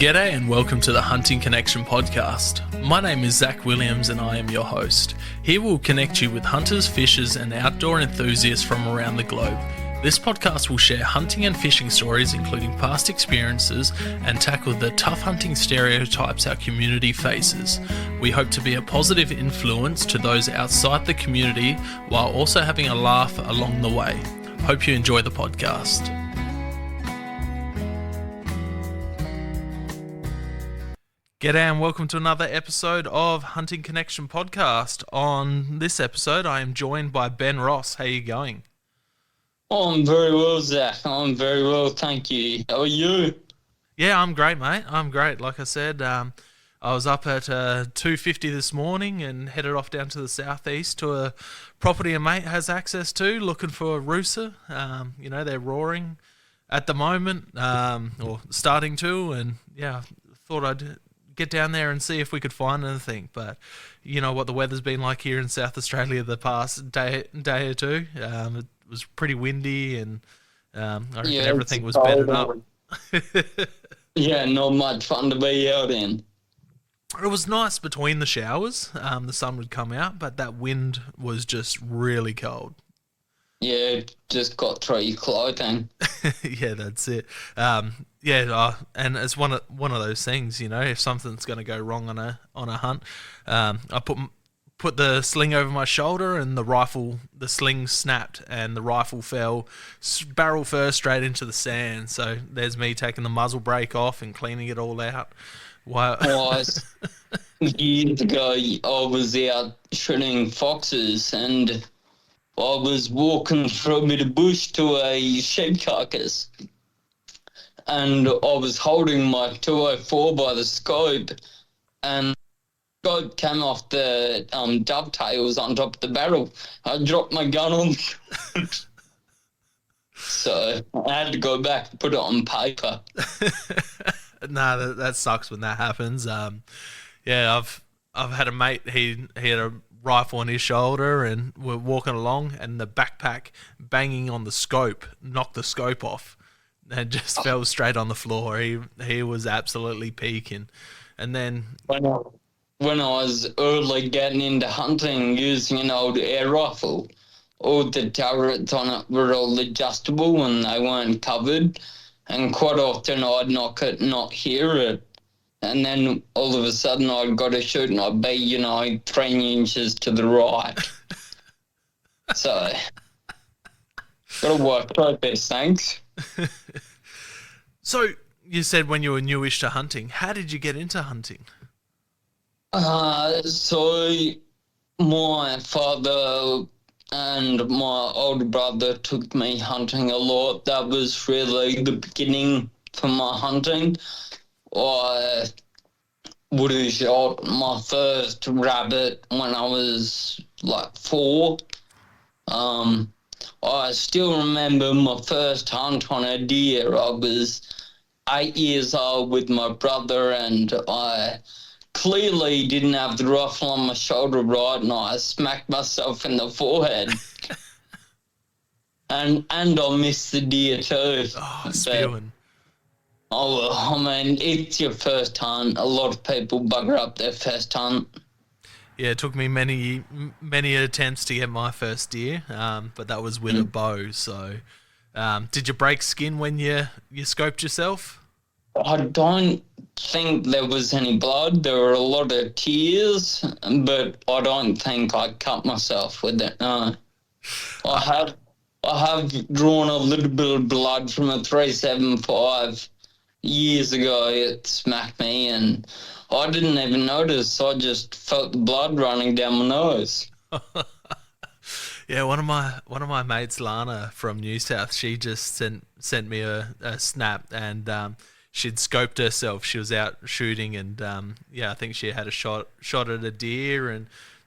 G'day and welcome to the Hunting Connection podcast. My name is Zach Williams and I am your host. Here we'll connect you with hunters, fishers and outdoor enthusiasts from around the globe. This podcast will share hunting and fishing stories including past experiences and tackle the tough hunting stereotypes our community faces. We hope to be a positive influence to those outside the community while also having a laugh along the way. Hope you enjoy the podcast. G'day and welcome to another episode of Hunting Connection podcast. On this episode, I am joined by Ben Ross. How are you going? Oh, I'm very well, Zach. I'm very well, thank you. How are you? Yeah, I'm great, mate. I'm great. Like I said, I was up at 2:50 this morning and headed off down to the southeast to a property a mate has access to, looking for a rooster. They're roaring at the moment, or starting to, and yeah, thought I'd get down there and see if we could find anything. But you know what the weather's been like here in South Australia the past day or two. It was pretty windy and I reckon everything was bedded up. Yeah, not much fun to be out in. It was nice between the showers. The sun would come out, but that wind was just really cold. Yeah, just got through your clothing. Yeah, that's it. And it's one of those things, you know, if something's going to go wrong on a hunt, I put the sling over my shoulder and the sling snapped and the rifle fell barrel first straight into the sand. So there's me taking the muzzle brake off and cleaning it all out. Wow. Years ago, I was out shooting foxes and I was walking through a bit of bush to a sheep carcass, and I was holding my 204 by the scope, and the scope came off the dovetails on top of the barrel. I dropped my gun on, so I had to go back and put it on paper. Nah, that sucks when that happens. I've had a mate. He had a rifle on his shoulder and we're walking along and the backpack banging on the scope knocked the scope off and just fell straight on the floor. He was absolutely peaking. And then when I was early getting into hunting using an old air rifle, all the turrets on it were all adjustable and they weren't covered, and quite often I'd knock it, not hear it. And then all of a sudden I'd got to shoot and I'd be, 3 inches to the right. So, got to work through these things. So, you said when you were newish to hunting. How did you get into hunting? So, my father and my older brother took me hunting a lot. That was really the beginning for my hunting. I would have shot my first rabbit when I was like 4. I still remember my first hunt on a deer. I was 8 years old with my brother and I clearly didn't have the rifle on my shoulder right and I smacked myself in the forehead. and I missed the deer too. Oh, spewing. Oh, I mean, it's your first hunt. A lot of people bugger up their first hunt. Yeah, it took me many attempts to get my first deer, but that was with a bow. So, did you break skin when you scoped yourself? I don't think there was any blood. There were a lot of tears, but I don't think I cut myself with it. No. I have drawn a little bit of blood from a 375. Years ago, it smacked me, and I didn't even notice. I just felt the blood running down my nose. Yeah, one of my mates, Lana from New South, she just sent me a snap, and she'd scoped herself. She was out shooting, and I think she had a shot at a deer, and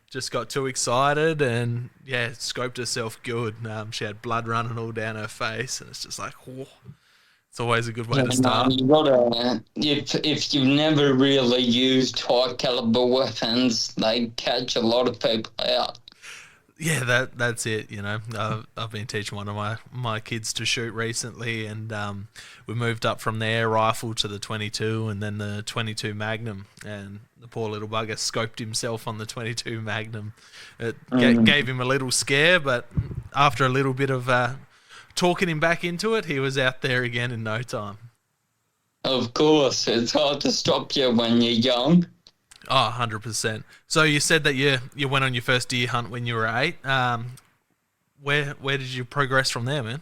just got too excited, and scoped herself good. She had blood running all down her face, and it's just like, whoa. It's always a good way to start. You gotta, if you've never really used high caliber weapons, they catch a lot of people out. Yeah, that's it. I've been teaching one of my kids to shoot recently, and we moved up from the air rifle to the 22, and then the 22 Magnum. And the poor little bugger scoped himself on the 22 Magnum. It gave him a little scare, but after a little bit of talking him back into it, he was out there again in no time. Of course, it's hard to stop you when you're young. Oh, 100%. So you said that you went on your first deer hunt when you were 8. Where did you progress from there, man?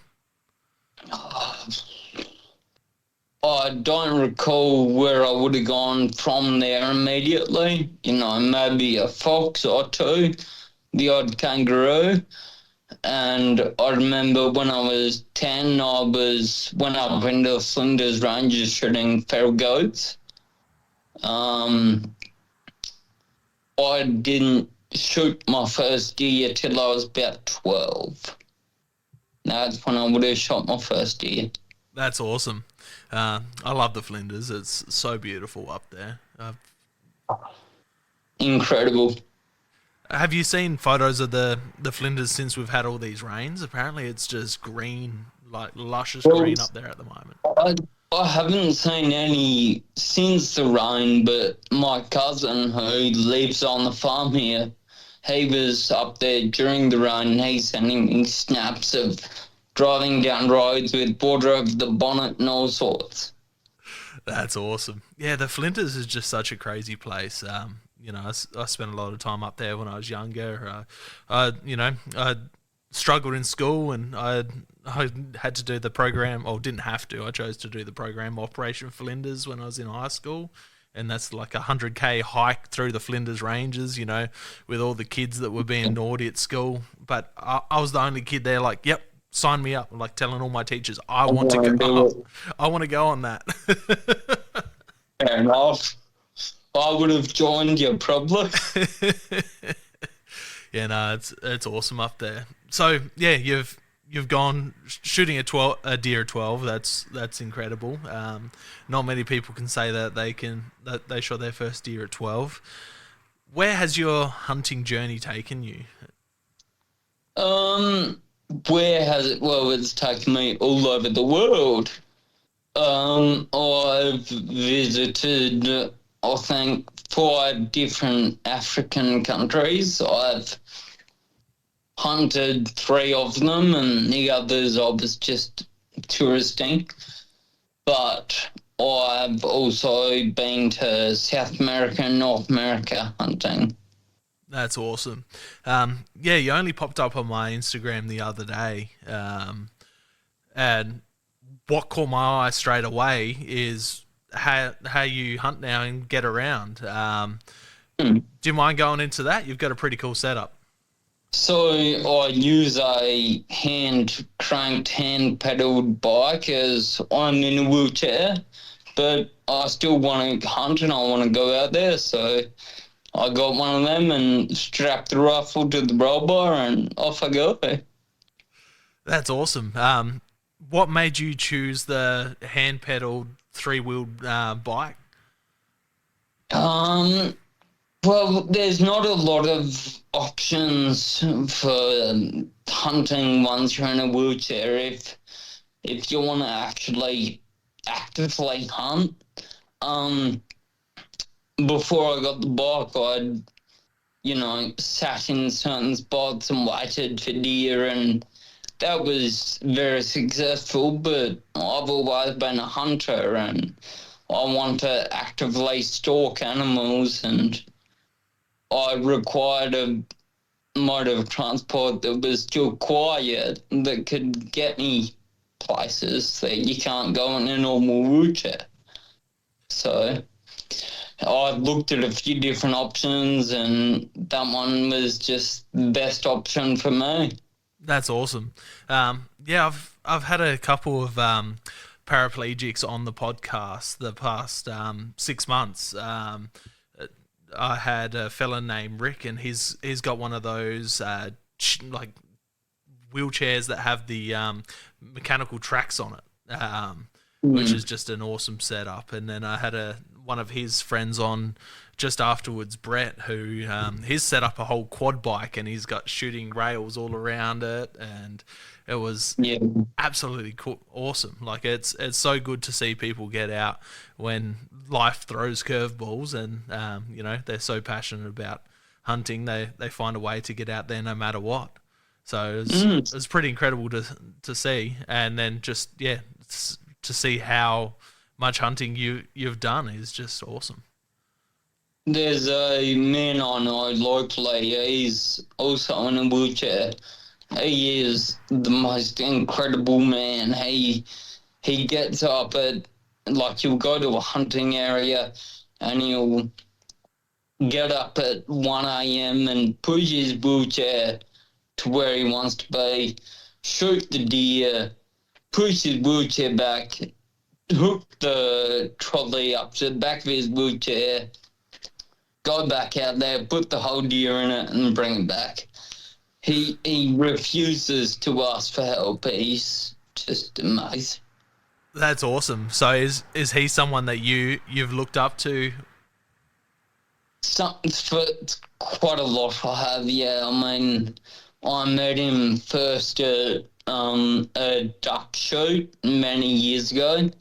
I don't recall where I would have gone from there immediately. Maybe a fox or two, the odd kangaroo. And I remember when I was 10, went up into the Flinders Ranges shooting feral goats. I didn't shoot my first deer till I was about 12. That's when I would have shot my first deer. That's awesome. I love the Flinders. It's so beautiful up there. Incredible. Have you seen photos of the Flinders since we've had all these rains? Apparently it's just green, like luscious green up there at the moment. I haven't seen any since the rain, but my cousin who lives on the farm here, he was up there during the rain and he's sending me snaps of driving down roads with water over the bonnet and all sorts. That's awesome. Yeah, the Flinders is just such a crazy place. I spent a lot of time up there when I was younger. I struggled in school, and I had to do the program, or didn't have to. I chose to do the program Operation Flinders when I was in high school, and that's like a 100k hike through the Flinders Ranges, with all the kids that were being naughty at school. But I was the only kid there, like, yep, sign me up. Like telling all my teachers, I want to go. I want to go on that. Fair enough. I would have joined you probably. Yeah, no, it's awesome up there. So yeah, you've gone shooting a deer at 12. That's incredible. Not many people can say that they shot their first deer at 12. Where has your hunting journey taken you? Where has it? Well, it's taken me all over the world. I've visited, I think, 5 different African countries. I've hunted 3 of them, and the others I was just touristing. But I've also been to South America and North America hunting. That's awesome. Yeah, you only popped up on my Instagram the other day, and what caught my eye straight away is how you hunt now and get around. Do you mind going into that? You've got a pretty cool setup. So I use a hand-cranked, hand-pedalled bike as I'm in a wheelchair, but I still want to hunt and I want to go out there, so I got one of them and strapped the rifle to the roll bar and off I go. That's awesome. What made you choose the hand-pedalled 3-wheeled bike? Well, there's not a lot of options for hunting once you're in a wheelchair. If you want to actually actively hunt, before I got the bike, I'd sat in certain spots and waited for deer, and that was very successful. But I've always been a hunter, and I want to actively stalk animals, and I required a mode of transport that was still quiet, that could get me places that you can't go in a normal wheelchair. So I looked at a few different options, and that one was just the best option for me. That's awesome. Yeah, I've had a couple of paraplegics on the podcast the past 6 months. I had a fella named Rick, and he's got one of those like wheelchairs that have the mechanical tracks on it, which is just an awesome setup. And then I had one of his friends on just afterwards, Brett, who he's set up a whole quad bike and he's got shooting rails all around it, and it was Yeah. absolutely cool, awesome. Like it's so good to see people get out when life throws curveballs, and they're so passionate about hunting, they find a way to get out there no matter what. So it's pretty incredible to see, and then just to see how much hunting you've done is just awesome. There's a man I know locally, he's also in a wheelchair. He is the most incredible man. He gets up at, like, he'll go to a hunting area and he'll get up at 1 a.m. and push his wheelchair to where he wants to be, shoot the deer, push his wheelchair back, hook the trolley up to the back of his wheelchair, go back out there, put the whole deer in it and bring it back. He refuses to ask for help. He's just amazing. That's awesome. So is he someone that you've looked up to? For quite a lot I have, yeah. I mean, I met him first at a duck shoot many years ago.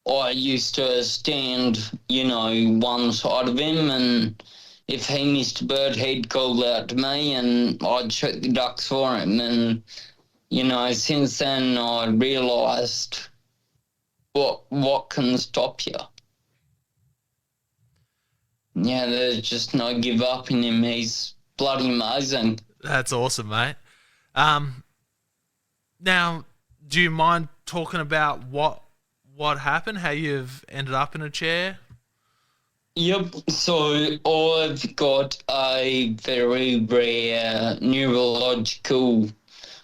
I used to stand, one side of him, and if he missed a bird, he'd call out to me and I'd shoot the ducks for him. And, since then I realised what can stop you. Yeah, there's just no give up in him. He's bloody amazing. That's awesome, mate. Now, do you mind talking about what happened, how you've ended up in a chair? Yep, so I've got a very rare neurological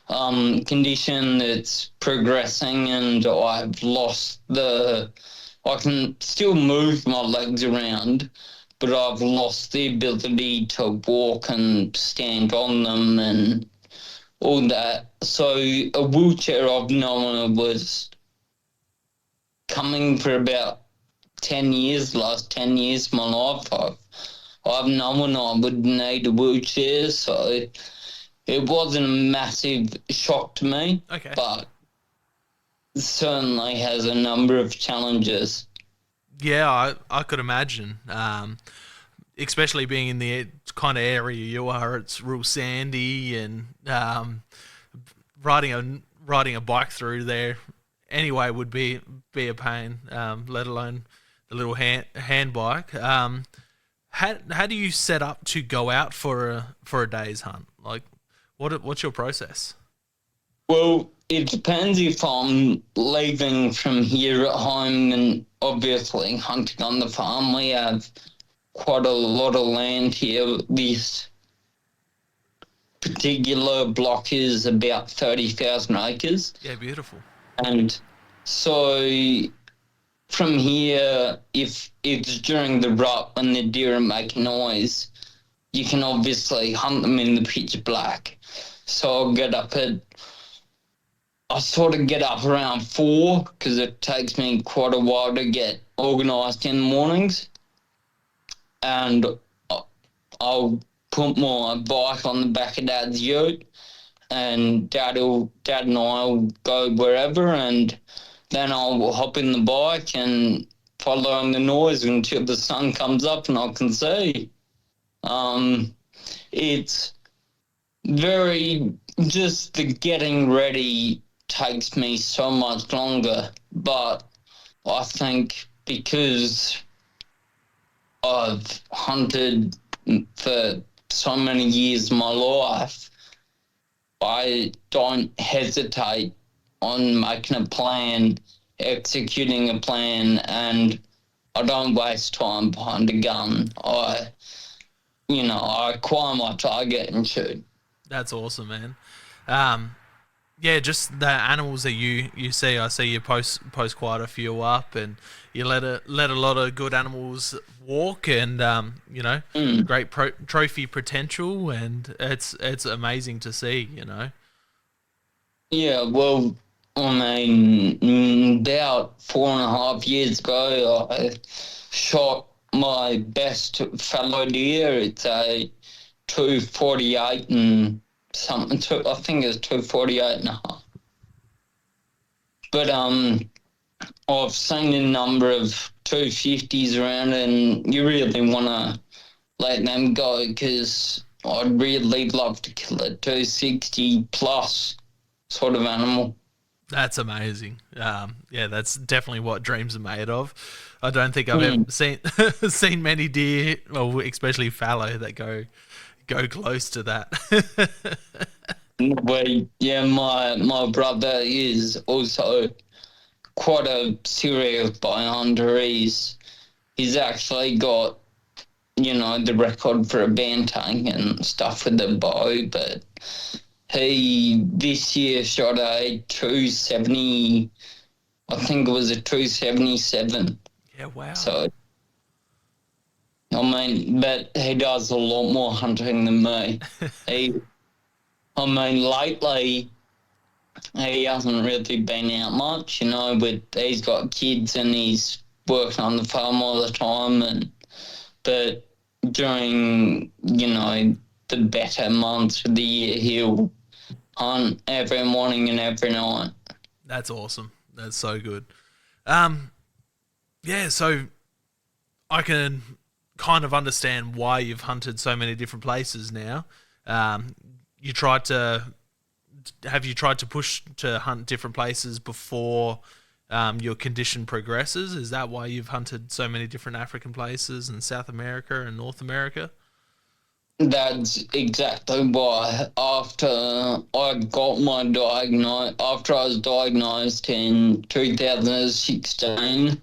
condition that's progressing, and I've lost I can still move my legs around, but I've lost the ability to walk and stand on them and all that. So a wheelchair, I've known it was coming for about 10 years, last 10 years of my life. I've known I would need a wheelchair, so it wasn't a massive shock to me, Okay. But it certainly has a number of challenges. Yeah, I could imagine. Especially being in the kind of area you are, it's real sandy, and riding a bike through there anyway would be a pain. Let alone the little hand bike. How do you set up to go out for a day's hunt? Like, what's your process? Well, it depends if I'm leaving from here at home and obviously hunting on the farm. We have quite a lot of land here. This particular block is about 30,000 acres. Yeah, beautiful. And so from here, if it's during the rut when the deer are making noise, you can obviously hunt them in the pitch black. So I sort of get up around 4 because it takes me quite a while to get organised in the mornings. And I'll put my bike on the back of Dad's ute, and Dad and I will go wherever, and then I'll hop in the bike and follow the noise until the sun comes up and I can see. It's just the getting ready takes me so much longer, but I think because I've hunted for so many years of my life, I don't hesitate on making a plan, executing a plan, and I don't waste time behind a gun. I acquire my target and shoot. That's awesome, man. Yeah, just the animals that you see. I see you post quite a few up, and you let a lot of good animals walk, and great trophy potential, and it's amazing to see. Yeah, well, I mean, about 4.5 years ago, I shot my best fallow deer. It's a 248 and something. I think it's 248 and a half. But I've seen a number of 250s around, and you really want to let them go because I'd really love to kill a 260 plus sort of animal. That's amazing. Yeah, that's definitely what dreams are made of. I don't think I've ever Mm. seen seen many deer, well, especially fallow, that go close to that. Well, yeah, my brother is also quite a serious bow hunter. He's actually got, the record for a bantam and stuff with the bow, but he this year shot a 270, I think it was a 277. Yeah, wow. So, I mean, but he does a lot more hunting than me. Lately, he hasn't really been out much, but he's got kids and he's working on the farm all the time. But during, the better months of the year, he'll hunt every morning and every night. That's awesome. That's so good. Yeah, so I can kind of understand why you've hunted so many different places now. Um, you tried to have you tried to push to hunt different places before your condition progresses? Is that why you've hunted so many different African places and South America and North America? That's exactly why. After I was diagnosed in 2016,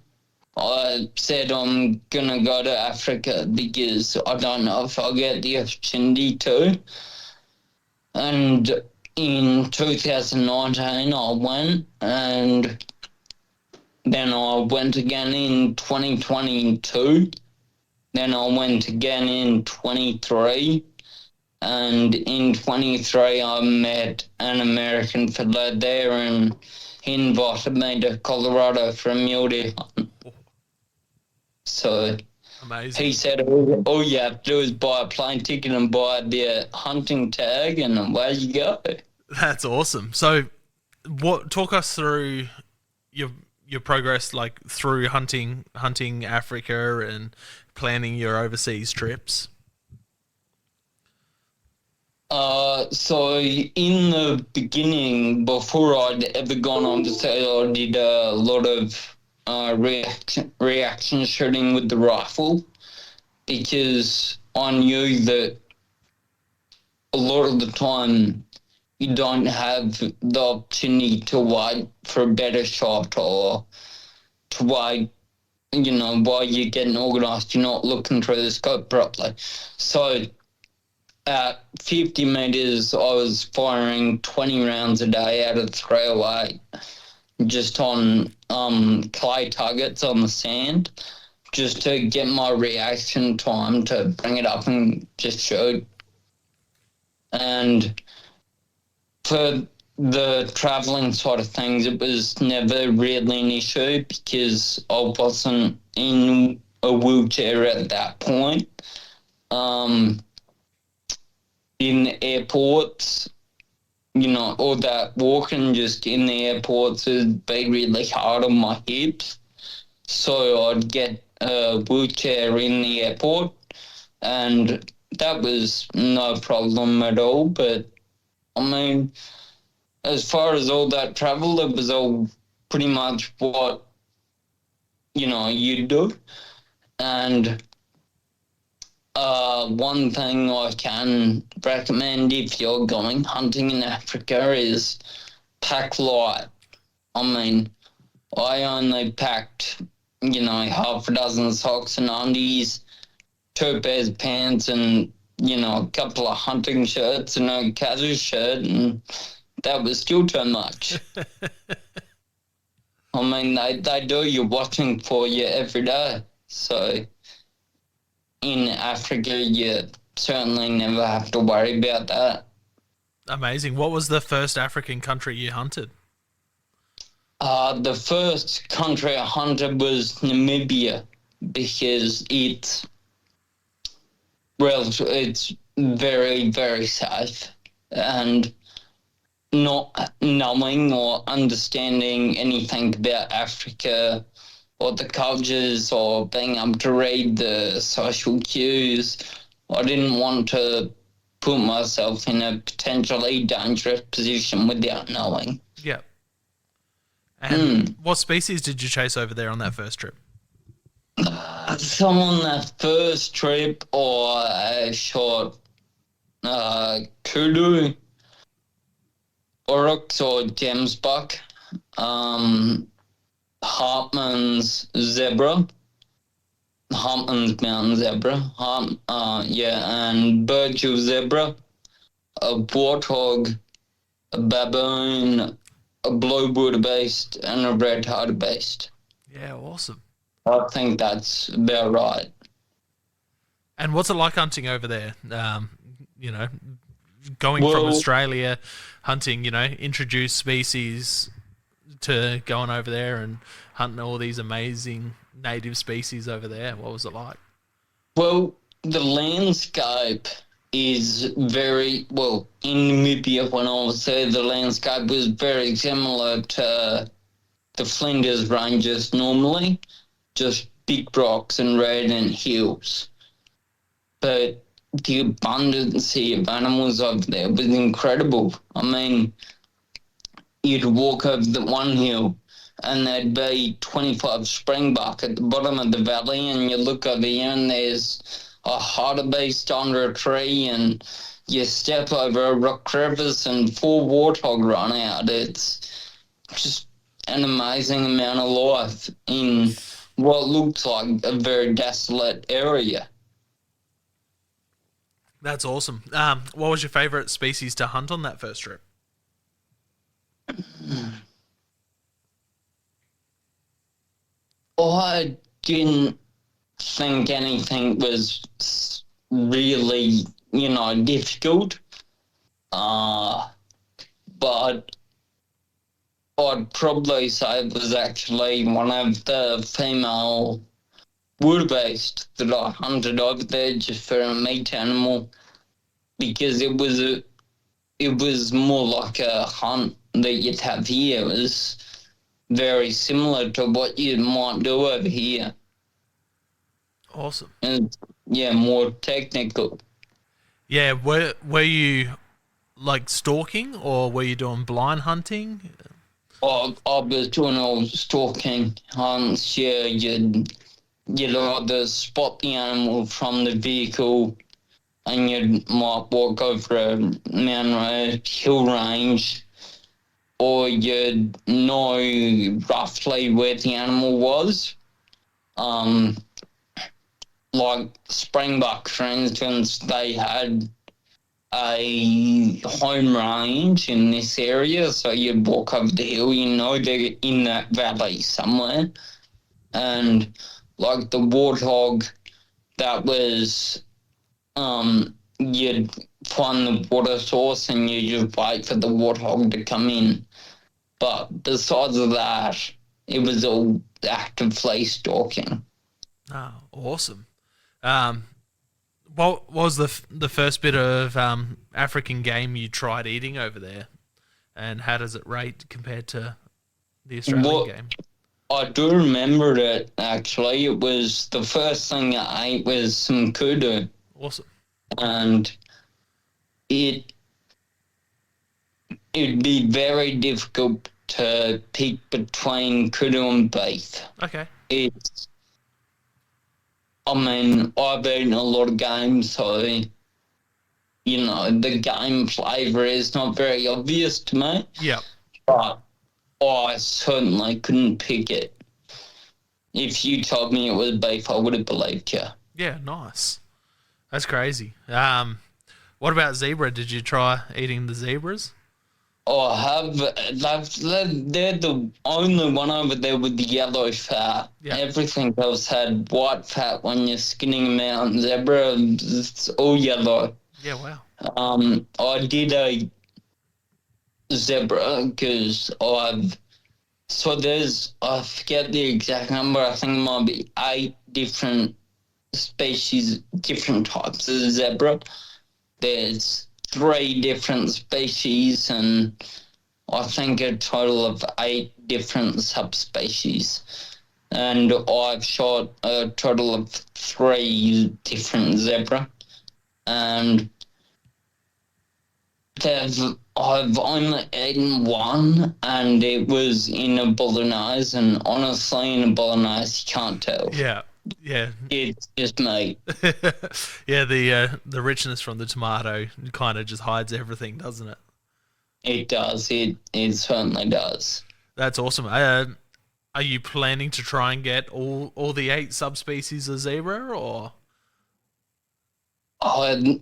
I said I'm gonna go to Africa because I don't know if I'll get the opportunity to. And in 2019, I went, and then I went again in 2022. Then I went again in 23. And in 23, I met an American fellow there, and he invited me to Colorado for a mule deer hunt. So Amazing. he said, all you have to do is buy a plane ticket and buy the hunting tag, and away you go. That's awesome. So, what talk us through your your progress, like through hunting Africa and planning your overseas trips. So in the beginning, before I'd ever gone on to say, I did a lot of reaction shooting with the rifle because I knew that a lot of the time you don't have the opportunity to wait for a better shot or to wait, while you're getting organised, you're not looking through the scope properly. So at 50 metres, I was firing 20 rounds a day out of 308 just on clay targets on the sand, just to get my reaction time to bring it up and just shoot. And for the travelling side of things, it was never really an issue because I wasn't in a wheelchair at that point. In airports, all that walking just in the airports would be really hard on my hips. So I'd get a wheelchair in the airport, and that was no problem at all. But, I mean, as far as all that travel, it was all pretty much what, you do. And one thing I can recommend if you're going hunting in Africa is pack light. I mean, I only packed, half a dozen socks and undies, 2 pairs of pants, and, a couple of hunting shirts and a casual shirt, and that was still too much. I mean, they do your watching for you every day. So in Africa, you certainly never have to worry about that. Amazing. What was the first African country you hunted? The first country I hunted was Namibia because it's very, very safe, and not knowing or understanding anything about Africa or the cultures or being able to read the social cues, I didn't want to put myself in a potentially dangerous position without knowing. Yeah. And what species did you chase over there on that first trip? So on that first trip, I shot kudu, oryx or gemsbuck, Hartman's zebra, Hartman's mountain zebra, and Birchill zebra, a warthog, a baboon, a blue wildebeest, and a red hartebeest. Yeah, awesome. I think that's about right. And what's it like hunting over there? Going from Australia, hunting, introduced species, to going over there and hunting all these amazing native species over there. What was it like? Well, the landscape is very, well, in Namibia, when I was there, the landscape was very similar to the Flinders Ranges normally, just big rocks and reddening hills. But the abundance of animals over there was incredible. I mean, you'd walk over the one hill and there'd be 25 springbuck at the bottom of the valley, and you look over here and there's a hartebeest under a tree, and you step over a rock crevice and 4 warthog run out. It's just an amazing amount of life in what looks like a very desolate area. That's awesome. What was your favourite species to hunt on that first trip? I didn't think anything was really, difficult. But I'd probably say it was actually one of the female wildebeest that I hunted over there just for a meat animal, because it was more like a hunt that you'd have here. It was very similar to what you might do over here. Awesome. And more technical. Yeah, were you like stalking, or were you doing blind hunting? I was doing all stalking hunts. Yeah, you'd either spot the animal from the vehicle, and you might walk over a mountain road, hill range, or you'd know roughly where the animal was. Like springbuck, for instance, they had a home range in this area, so you'd walk over the hill, they're in that valley somewhere. And like the warthog, that was, you'd find the water source and you just wait for the warthog to come in. But besides that, it was all actively stalking. Oh, awesome. What was the first bit of African game you tried eating over there, and how does it rate compared to the Australian game? I do remember it, actually. It was the first thing I ate was some kudu. Awesome. And it'd be very difficult to pick between kudu and beef. Okay. I've eaten a lot of game, so, the game flavour is not very obvious to me. Yeah. But I certainly couldn't pick it. If you told me it was beef, I would have believed you. Yeah, nice. That's crazy. What about zebra? Did you try eating the zebras? I have. They're the only one over there with the yellow fat. Yeah. Everything else had white fat when you're skinning them out. And zebra, it's all yellow. Yeah, wow. I did a zebra because I've So there's, I forget the exact number, I think it might be 8 different species, different types of zebra. There's 3 different species and I think a total of 8 different subspecies. And I've shot a total of 3 different zebra. And I've only eaten one, and it was in a bolognese. And honestly, in a bolognese, you can't tell. Yeah, yeah, It's just meat. yeah. The richness from the tomato kind of just hides everything, doesn't it? It does. It certainly does. That's awesome. Are you planning to try and get all the 8 subspecies of zebra, or? I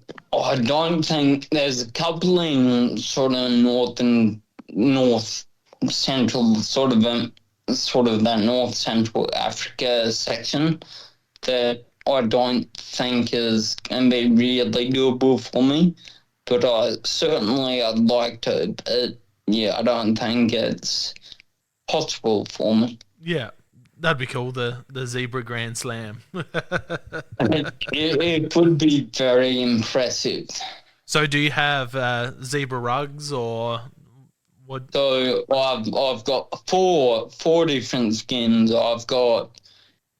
don't think there's a couple in sort of north central sort of that north central Africa section that I don't think is going to be really doable for me. But I'd like to. But yeah, I don't think it's possible for me. Yeah, that'd be cool. The zebra Grand Slam. It would be very impressive. So, do you have zebra rugs or what? So I've got four different skins. I've got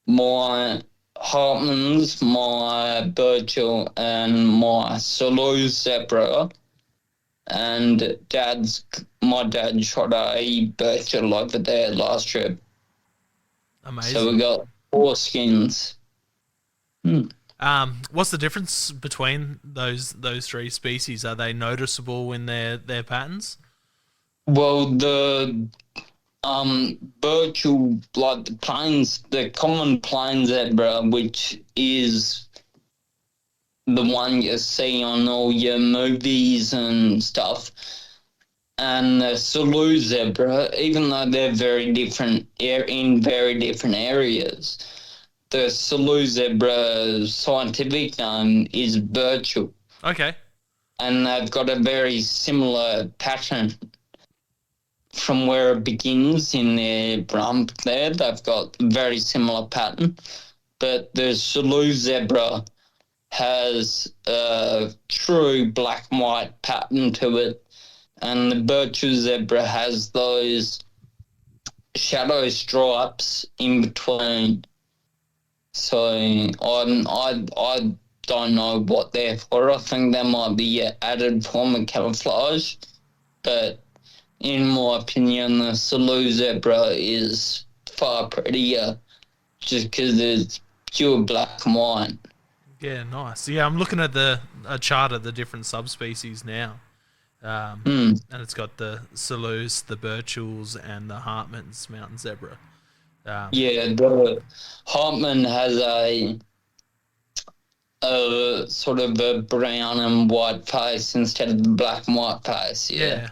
my Hartman's, my Birchill, and my Salou Zebra. And my dad shot a Birchill over there last trip. Amazing. So we got 4 skins. What's the difference between those 3 species? Are they noticeable in their patterns? Well, the Birchill, like the common plain zebra, which is the one you see on all your movies and stuff, and the Salou zebra, even though they're very different in very different areas, the Salou zebra's scientific name is Birchill. Okay. And they've got a very similar pattern from where it begins in their rump there. They've got a very similar pattern. But the Salou zebra has a true black and white pattern to it. And the Birchill zebra has those shadow stripes in between. So I don't know what they're for. I think they might be an added form of camouflage. But in my opinion, the Salou zebra is far prettier just because it's pure black and white. Yeah, nice. Yeah, I'm looking at a chart of the different subspecies now. And it's got the Salous, the Birchills, and the Hartman's mountain zebra. Yeah, the Hartman has a sort of a brown and white face instead of the black and white face. Yeah.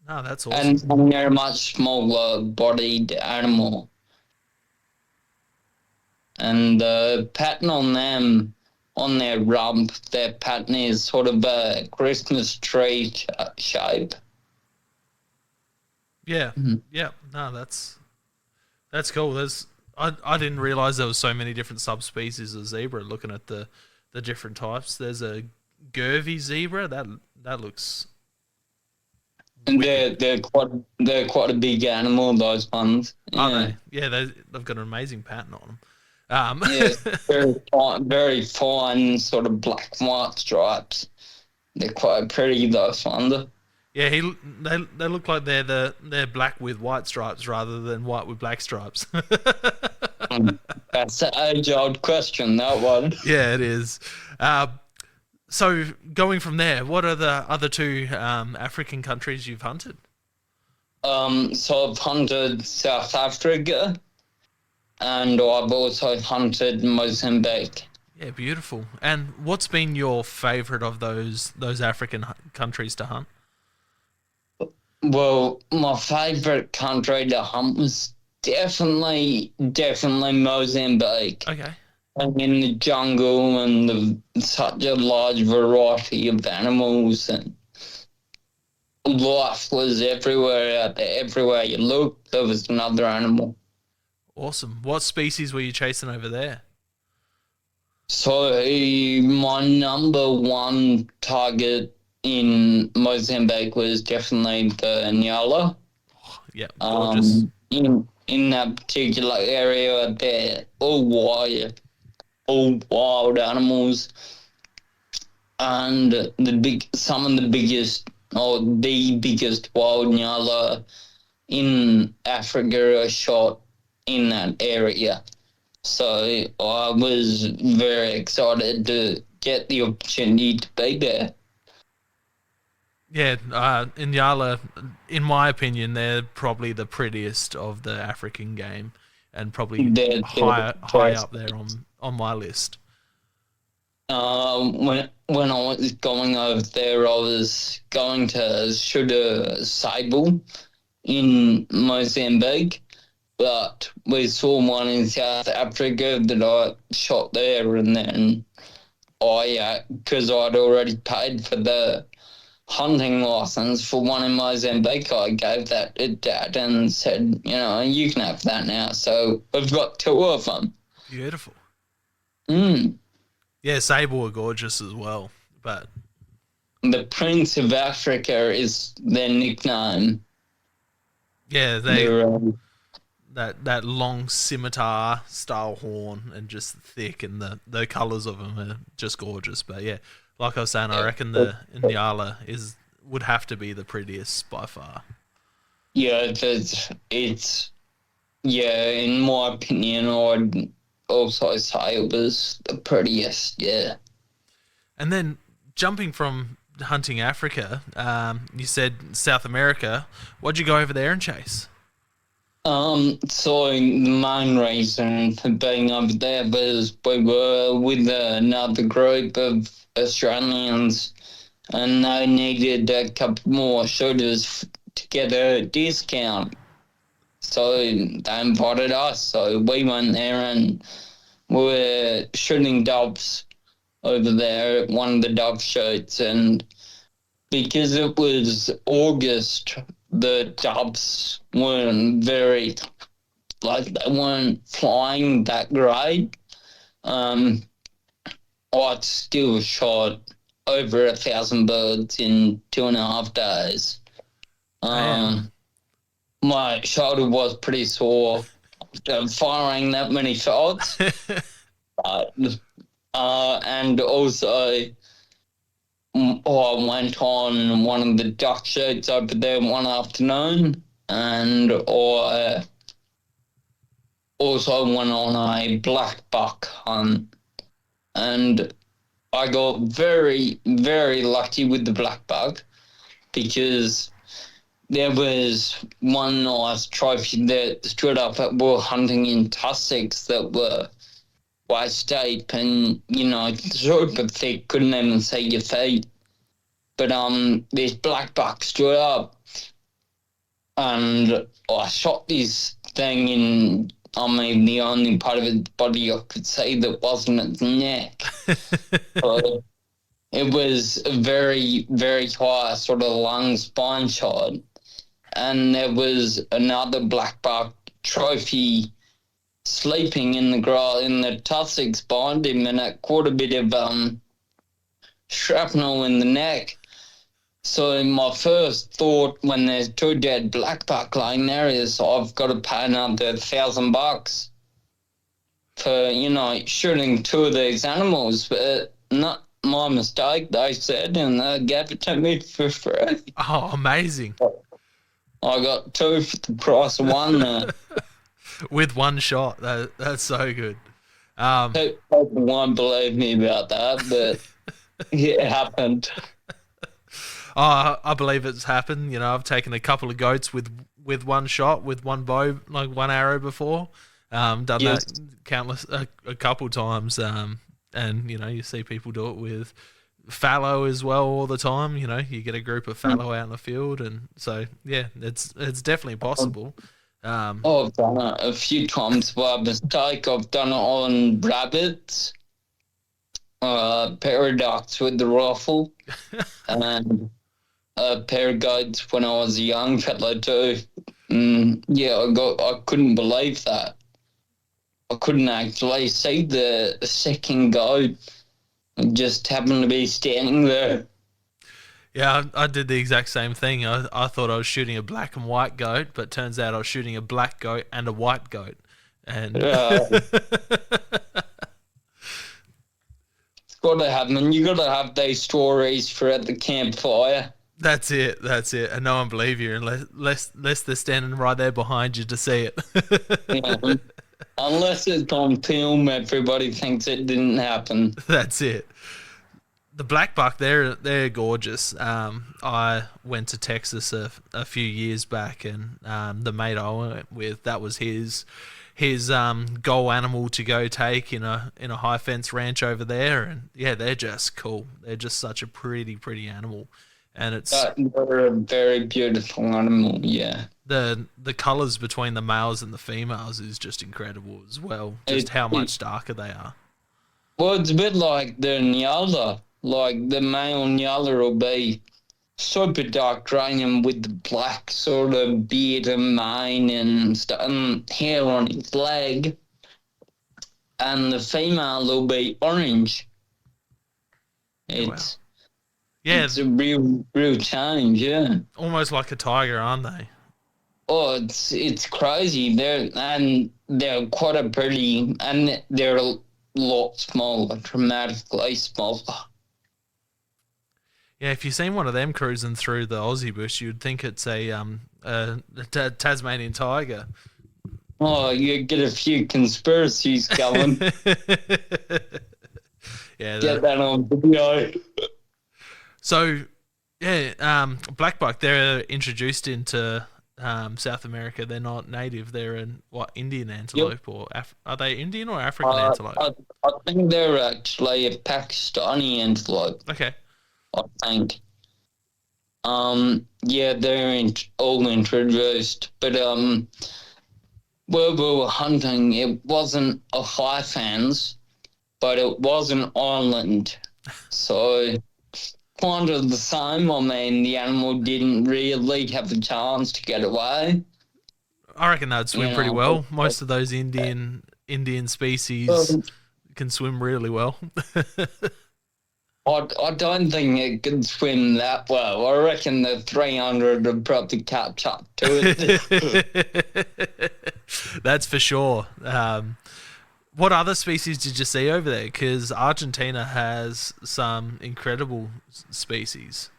No, that's awesome. And they're a much smaller bodied animal. And the pattern on them, on their rump, their pattern is sort of a Christmas tree shape. Yeah, yeah. No, that's cool. I didn't realize there was so many different subspecies of zebra. Looking at the different types, there's a Gervie zebra that looks. And they're quite a big animal. Those ones. Yeah. Are they? Yeah, they've got an amazing pattern on them. Yeah, very fine, sort of black and white stripes. They're quite pretty, those ones. Yeah, they look like they're black with white stripes rather than white with black stripes. That's an age-old question, that one. Yeah, it is. So going from there, what are the other 2 African countries you've hunted? So I've hunted South Africa, and I've also hunted Mozambique. Yeah, beautiful. And what's been your favourite of those African countries to hunt? Well, my favourite country to hunt was definitely Mozambique. Okay. And in the jungle and such a large variety of animals, and life was everywhere out there. Everywhere you looked, there was another animal. Awesome. What species were you chasing over there? So my number one target in Mozambique was definitely the Nyala. Yeah, gorgeous. In that particular area, they're all wild animals, and some of the biggest, or the biggest wild Nyala in Africa are shot in that area. So I was very excited to get the opportunity to be there. Yeah, Inyala, in my opinion, they're probably the prettiest of the African game, and probably high up there on my list. When I was going over there, I was going to shoot a sable in Mozambique, but we saw one in South Africa that I shot there, and then because I'd already paid for the hunting license for one in Mozambique, I gave that to Dad and said, you can have that now. So we've got two of them. Beautiful. Mm. Yeah, sable are gorgeous as well, but The Prince of Africa is their nickname. yeah, that long scimitar style horn and just thick, and the colors of them are just gorgeous. But yeah, like I was saying, I reckon the Inyala would have to be the prettiest by far. Yeah, in my opinion, I'd also say it was the prettiest, yeah. And then jumping from hunting Africa, you said South America. What'd you go over there and chase? So the main reason for being over there was we were with another group of Australians, and they needed a couple more shooters to get a discount. So they invited us. So we went there and we were shooting doves over there at one of the dove shoots. And because it was August, the doves weren't they weren't flying that great. I still shot over 1,000 birds in 2.5 days. My shoulder was pretty sore after firing that many shots. And also, I went on one of the duck shoots over there one afternoon, and I also went on a black buck hunt. And I got very, very lucky with the black buck because there was one nice trophy that stood up at we were hunting in tussocks that were waist deep and, super thick, couldn't even see your feet. But this black buck stood up and I shot this thing in, the only part of its body I could see that wasn't its neck. So it was a very, very high sort of lung spine shot. And there was another black buck trophy sleeping in the tussocks behind him, and it caught a bit of shrapnel in the neck. So my first thought when there's two dead black buck laying there is I've got to pay another $1,000 for, shooting two of these animals. But not my mistake, they said, and they gave it to me for free. Oh, amazing. I got two for the price of one there. With one shot. That's so good. People won't believe me about that, but it happened. Oh, I believe it's happened. I've taken a couple of goats with one shot, with one bow, like one arrow before. Done that a couple times. And you see people do it with fallow as well all the time. You get a group of fallow out in the field, and so yeah, it's definitely possible. I've done it a few times by mistake. I've done it on rabbits, paradox with the rifle, and a pair of goats when I was a young fella too. Yeah, I couldn't believe that. I couldn't actually see the second goat. I just happened to be standing there. Yeah, I did the exact same thing. I thought I was shooting a black and white goat, but turns out I was shooting a black goat and a white goat. And Uh, it's got to happen. You got to have these stories for at the campfire. that's it. That's it. And no one believe you unless they're standing right there behind you to see it. Yeah. Unless it's on film, everybody thinks it didn't happen. That's it. The black buck, they're gorgeous. I went to Texas a few years back, and the mate I went with, that was his goal animal to go take in a high fence ranch over there, and yeah, they're just cool. They're just such a pretty animal, and it's They're a very beautiful animal. Yeah, the colors between the males and the females is just incredible as well. Just how much darker they are. Well, it's a bit like the Nyala. Like the male Nyala will be super dark grey and with the black sort of beard and mane and stuff, and hair on his leg. And the female will be orange. It's it's a real change, yeah. Almost like a tiger, aren't they? Oh, it's crazy. They're quite a pretty, and they're a lot smaller, dramatically smaller. Yeah, if you've seen one of them cruising through the Aussie bush, you'd think it's a Tasmanian tiger. Oh, you get a few conspiracies going. Yeah, get that on video. So, yeah, black buck, they're introduced into South America. They're not native. They're Indian antelope, yep. Or are they Indian or African antelope? I think they're actually a Pakistani antelope. Okay. I think. Yeah, they're all introduced, but where we were hunting, it wasn't a high fence, but it was an island, so kind of the same. I mean, the animal didn't really have a chance to get away. I reckon they'd swim pretty well. Most of those Indian species can swim really well. I don't think it could swim that well. I reckon the 300 would probably catch up to it. That's for sure. What other species did you see over there? Because Argentina has some incredible species.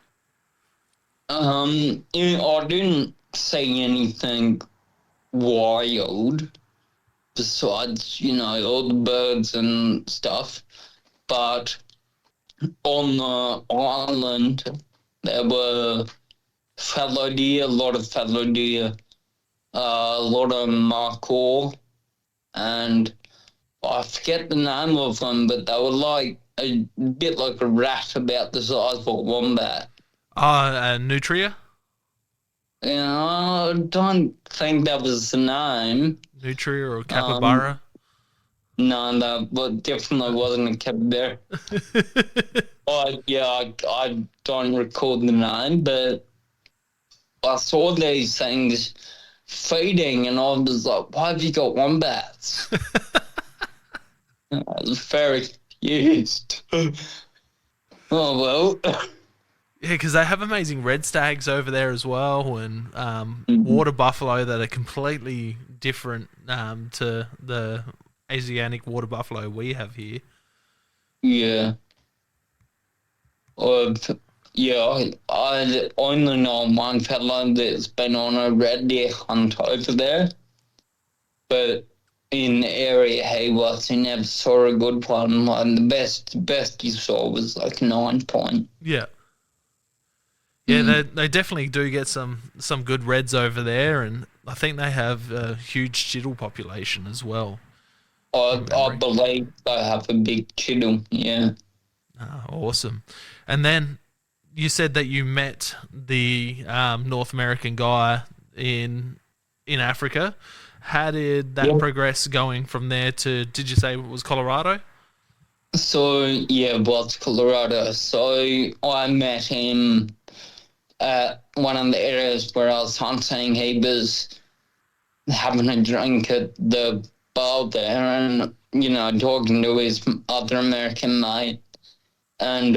I didn't see anything wild besides, all the birds and stuff. But on the island, there were fallow deer, a lot of fallow deer, a lot of markhor, and I forget the name of them, but they were like a bit like a rat about the size of a wombat. Nutria? I don't think that was the name. Nutria or capybara? No, that definitely wasn't a capybara. I don't recall the name, but I saw these things feeding, and I was like, why have you got wombats? I was very confused. Oh, well. Yeah, because they have amazing red stags over there as well, and water buffalo that are completely different to the Asiatic water buffalo we have here. Yeah. I only know one fellow that's been on a red deer hunt over there, but in the area he was, he never saw a good one. And the best he saw was like 9 point. Yeah. Yeah, they definitely do get some good reds over there, and I think they have a huge chital population as well. I believe they have a big chital, yeah. Awesome. And then you said that you met the North American guy in Africa. How did that progress going from there to, did you say it was Colorado? So, yeah, it was Colorado. So I met him one of the areas where I was hunting, he was having a drink at the bar there and, talking to his other American mate. And,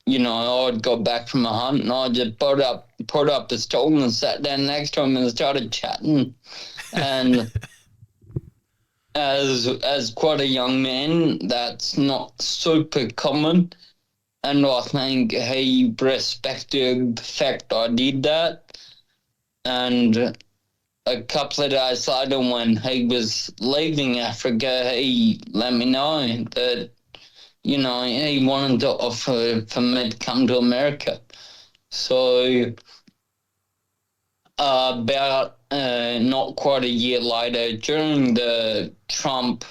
I'd got back from a hunt and I just put up a stool and sat down next to him and started chatting. And as quite a young man, that's not super common. And I think he respected the fact I did that. And a couple of days later, when he was leaving Africa, he let me know that, he wanted to offer for me to come to America. So about not quite a year later, during the Trump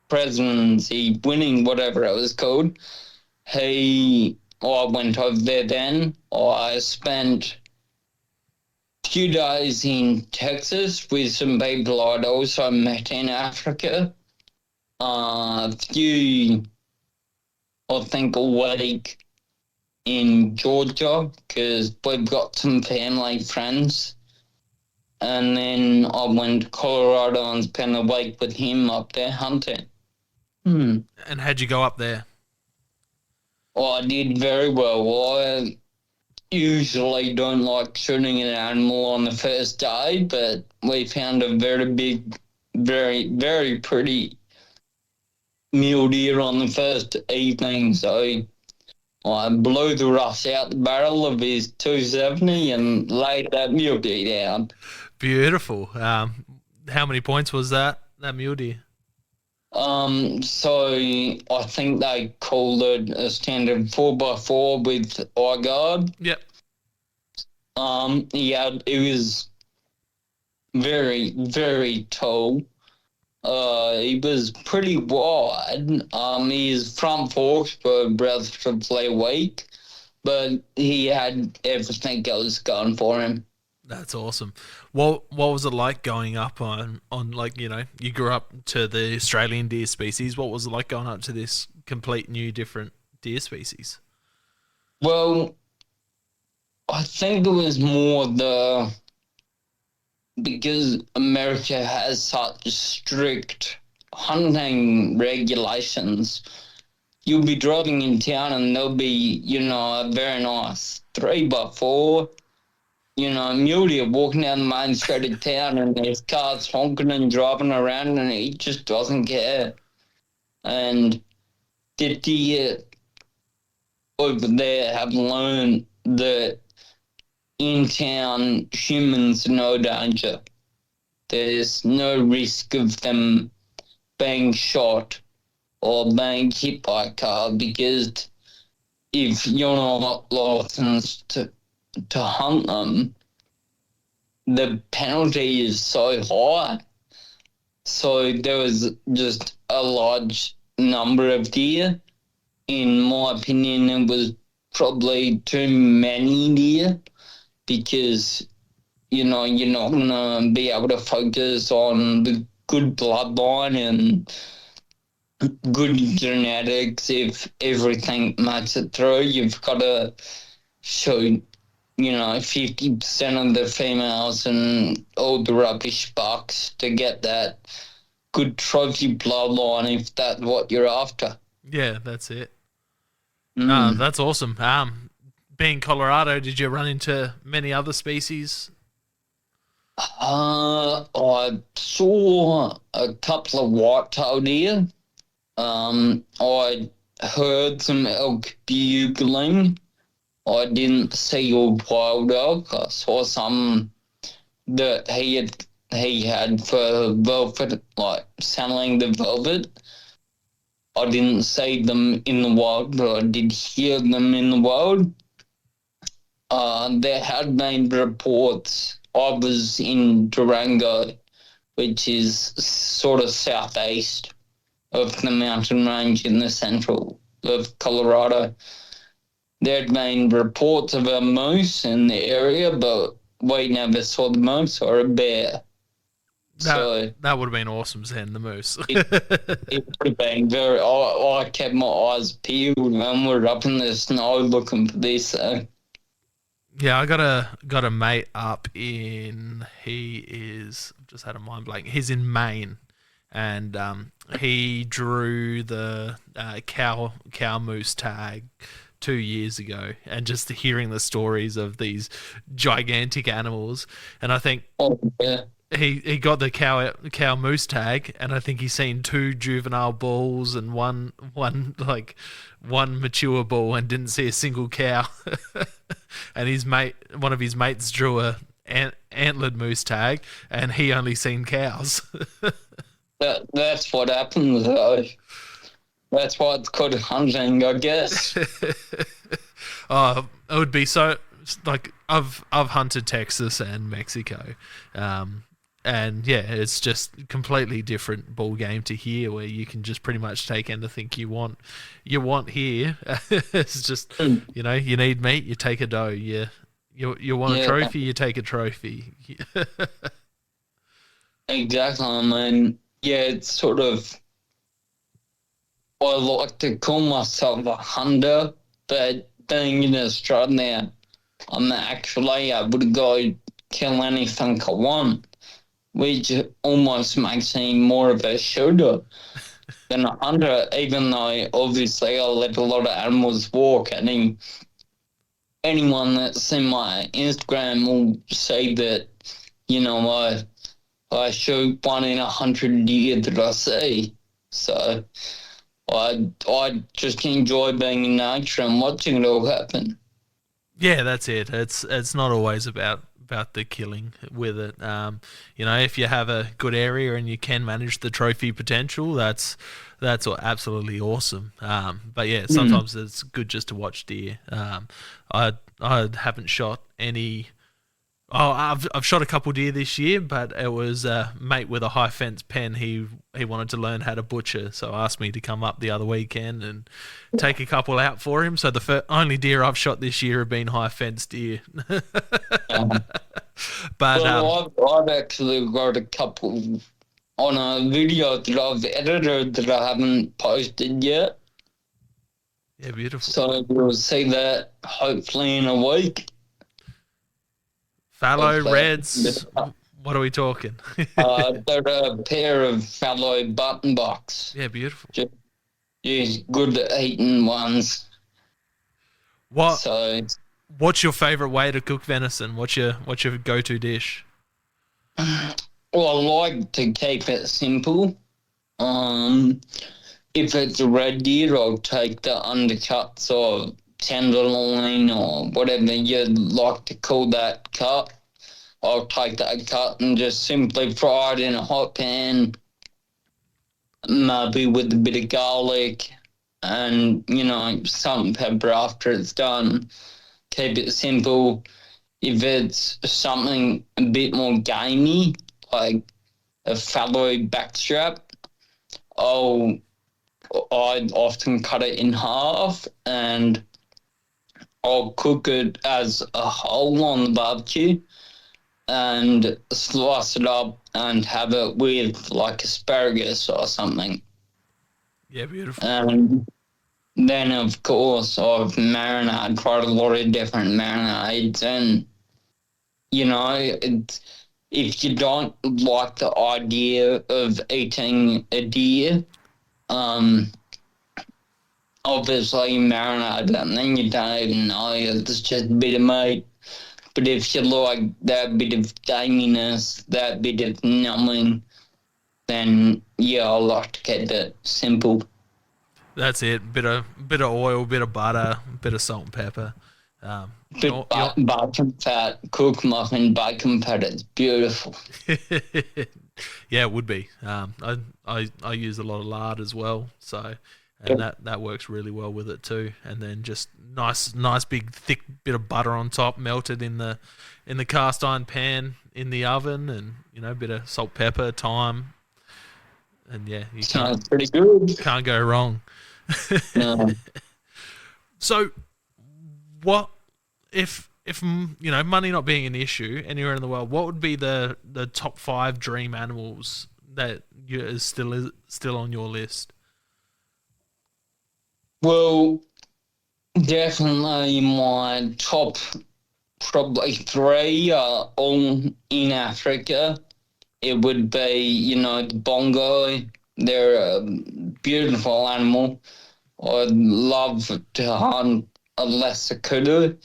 presidency winning, whatever it was called, I went over there then. I spent a few days in Texas with some people I'd also met in Africa. A week in Georgia because we've got some family friends. And then I went to Colorado and spent a week with him up there hunting. And how'd you go up there? Well, I did very well. I usually don't like shooting an animal on the first day, but we found a very big, very, very pretty mule deer on the first evening. So I blew the rust out the barrel of his 270 and laid that mule deer down. Beautiful. How many points was that mule deer? So I think they called it a standard 4x4 with eye guard. Yep. It was very, very tall. He was pretty wide. His front forks were relatively weak, but he had everything else going for him. That's awesome. What was it like going up on like, you grew up to the Australian deer species. What was it like going up to this complete new different deer species? Well, I think it was more because America has such strict hunting regulations. You'll be driving in town and there'll be, a very nice 3x4, mule deer walking down the main street of town and there's cars honking and driving around and he just doesn't care. And the deer over there have learned that in town, humans are no danger. There's no risk of them being shot or being hit by a car because if you're not licensed to hunt them, the penalty is so high. So there was just a large number of deer. In my opinion, it was probably too many deer because, you're not going to be able to focus on the good bloodline and good genetics if everything makes it through. You've got to shoot, 50% of the females and all the rubbish bucks to get that good trophy bloodline if that's what you're after. Yeah, that's it. No, that's awesome. Being Colorado, did you run into many other species? I saw a couple of white-tailed deer. I heard some elk bugling. I didn't see a wild elk. I saw some that he had for velvet, like selling the velvet. I didn't see them in the wild, but I did hear them in the wild. There had been reports. I was in Durango, which is sort of southeast of the mountain range in the central of Colorado. There had been reports of a moose in the area, but we never saw the moose or a bear. That would have been awesome, seeing the moose. it would have been very. I kept my eyes peeled when we were up in the snow looking for this. So. Yeah, I got a mate up in. He is. I've just had a mind blank. He's in Maine, and he drew the cow moose tag 2 years ago, and just hearing the stories of these gigantic animals, and I think. Oh, yeah. He got the cow moose tag, and I think he's seen 2 juvenile bulls and one mature bull, and didn't see a single cow. And one of his mates drew a antlered moose tag, and he only seen cows. That's what happens, though. That's why it's called hunting, I guess. Oh, it would be so. Like, I've hunted Texas and Mexico. And yeah, it's just completely different ball game to here, where you can just pretty much take anything you want. Here, it's just you need meat, you take a doe. You want a trophy, you take a trophy. Exactly. I mean, yeah, it's sort of. I like to call myself a hunter, but being in Australia, I'm actually able to go kill anything I want, which almost makes me more of a shooter than a hunter, even though obviously I let a lot of animals walk. And anyone that's seen my Instagram will see that, I shoot 1 in 100 deer that I see. So I just enjoy being in nature and watching it all happen. Yeah, that's it. It's not always about the killing with it. If you have a good area and you can manage the trophy potential, that's absolutely awesome. But yeah, sometimes it's good just to watch deer. I haven't shot any. Oh, I've shot a couple deer this year, but it was a mate with a high fence pen. He wanted to learn how to butcher, so asked me to come up the other weekend and take a couple out for him. So the only deer I've shot this year have been high fence deer. But I've actually got a couple on a video that I've edited that I haven't posted yet. Yeah, beautiful. So you'll see that hopefully in a week. Fallow reds. What are we talking? They're a pair of fallow button bucks. Yeah, beautiful. Just good eating ones. What's your favourite way to cook venison? What's your go-to dish? Well, I like to keep it simple. If it's a red deer, I'll take the undercuts or tenderloin or whatever you'd like to call that cut. I'll take that cut and just simply fry it in a hot pan, maybe with a bit of garlic and, salt and pepper after it's done. Keep it simple. If it's something a bit more gamey, like a fallow backstrap, I'd often cut it in half and I'll cook it as a whole on the barbecue and slice it up and have it with like asparagus or something. Yeah, beautiful. And then, of course, I've marinated quite a lot of different marinades. And, if you don't like the idea of eating a deer, obviously you marinate it and then you don't even know it's just a bit of meat. But if you like that bit of gaminess, that bit of numbing, then yeah, I like to keep it simple. That's it. Bit of oil, bit of butter, bit of salt and pepper. Bacon fat, cooked muffin, bacon fat. It's beautiful. Yeah, it would be. I use a lot of lard as well, so that works really well with it too. And then just nice big thick bit of butter on top, melted in the cast iron pan in the oven, and a bit of salt, pepper, thyme, and yeah, you sounds pretty good. Can't go wrong. No. So, what if if money not being an issue anywhere in the world, what would be the top 5 dream animals that is still on your list? Well, definitely my top probably 3 are all in Africa. It would be, the bongo. They're a beautiful animal. I'd love to hunt a lesser kudu.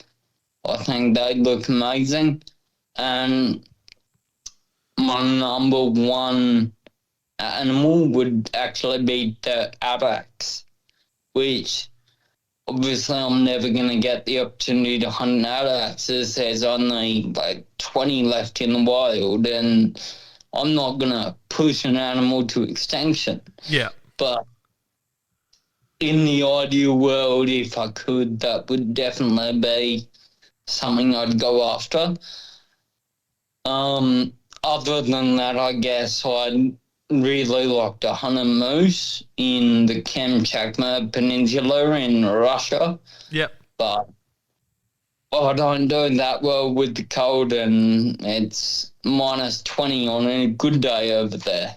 I think they look amazing. And my number 1 animal would actually be the addax, which obviously I'm never going to get the opportunity to hunt addaxes. There's only like 20 left in the wild, and I'm not going to push an animal to extinction. Yeah. But in the ideal world, if I could, that would definitely be something I'd go after. Other than that, I guess I'd really like to hunt a moose in the Kamchatka Peninsula in Russia. Yep. But I don't do that well with the cold, and it's minus 20 on a good day over there.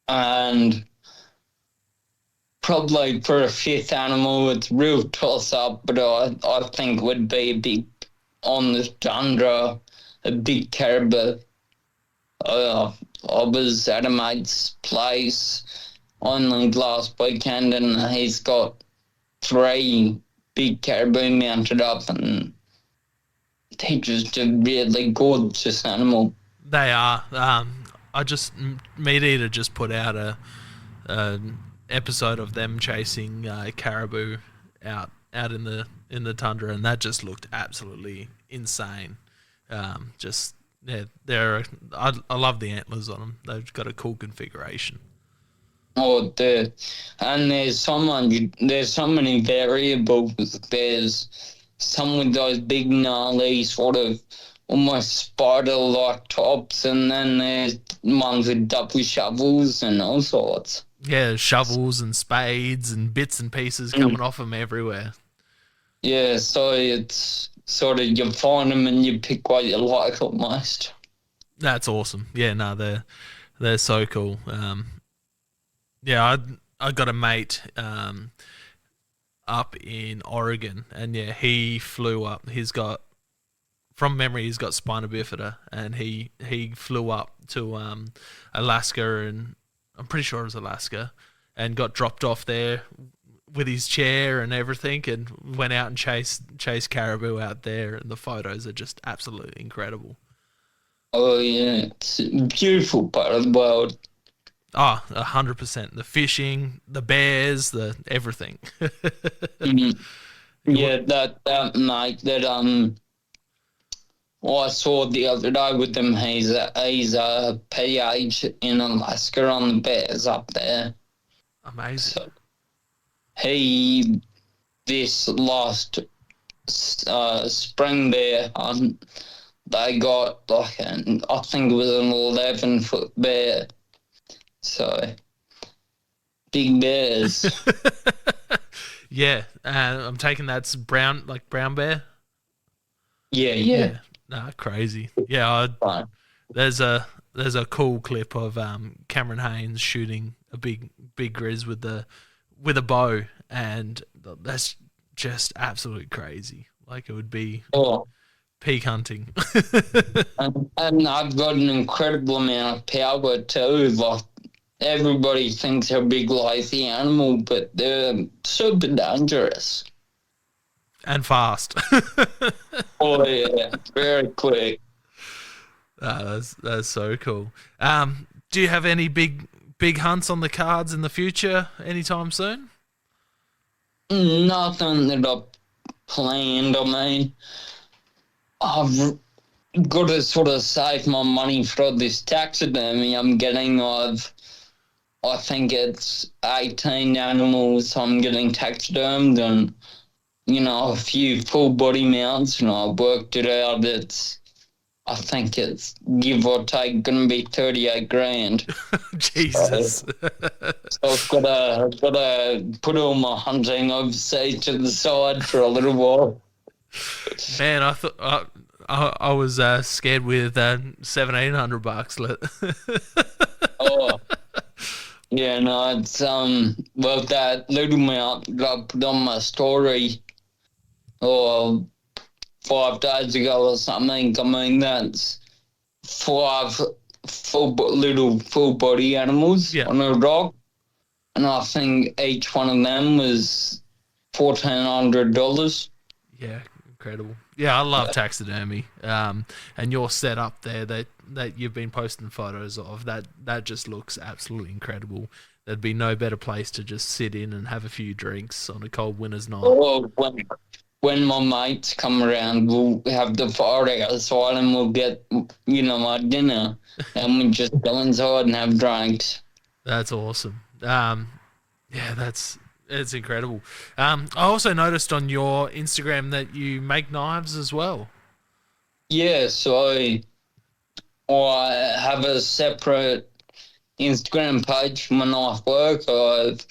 And probably for a 5th animal, it's real toss-up, but I think would be a big, on the tundra, a big caribou. I was at a mate's place only last weekend, and he's got 3 big caribou mounted up, and they're just a really gorgeous animal. They are. Meat Eater just put out a episode of them chasing caribou out in the tundra, and that just looked absolutely insane. I love the antlers on them. They've got a cool configuration. Oh, and there's so many variables. There's some with those big gnarly sort of almost spider-like tops, and then there's ones with double shovels and all sorts. Yeah, shovels and spades and bits and pieces coming off them everywhere. Yeah, so it's sort of you find them and you pick what you like almost. That's awesome. Yeah, no, they're so cool. Yeah, I got a mate up in Oregon, and yeah, he flew up. From memory, he's got spina bifida, and he flew up to Alaska, and I'm pretty sure it was Alaska, and got dropped off there with his chair and everything, and went out and chased caribou out there, and the photos are just absolutely incredible. Oh yeah, it's a beautiful part of the world. Oh, 100%. The fishing, the bears, the everything. Yeah, that mate that I saw the other day with them. He's a PH in Alaska on the bears up there. Amazing. So this last spring bear hunt, they got I think it was an 11-foot bear. So big bears. Yeah, I'm taking that's brown bear. Yeah. Nah, crazy. Yeah, there's a cool clip of Cameron Haynes shooting a big grizz with a bow, and that's just absolutely crazy. Like, it would be peak hunting. and I've got an incredible amount of power too. Like, everybody thinks they're a big lazy animal, but they're super dangerous. And fast. Oh yeah, very quick. That's so cool. Do you have any big hunts on the cards in the future anytime soon? Nothing that I've planned. I mean, I've got to sort of save my money for this taxidermy I'm getting. I think it's 18 animals I'm getting taxidermed, and a few full body mounts, and I worked it out. I think it's give or take going to be 38 grand. Jesus. So I've got to put all my hunting overseas to the side for a little while. Man, I thought I was scared with $1,700. Oh, yeah, no, it's well, that little amount that I put on my story or 5 days ago or something. I mean, that's five full body animals Yeah. on a rock, and I think each one of them was $1,400. Yeah, incredible. Yeah, I love taxidermy. And your setup there that you've been posting photos of, that just looks absolutely incredible. There'd be no better place to just sit in and have a few drinks on a cold winter's night. Or when my mates come around, we'll have the fire outside and we'll get, my dinner, and we just go inside and have drinks. That's awesome. Yeah, it's incredible. I also noticed on your Instagram that you make knives as well. Yeah, so I have a separate Instagram page for my knife work. I've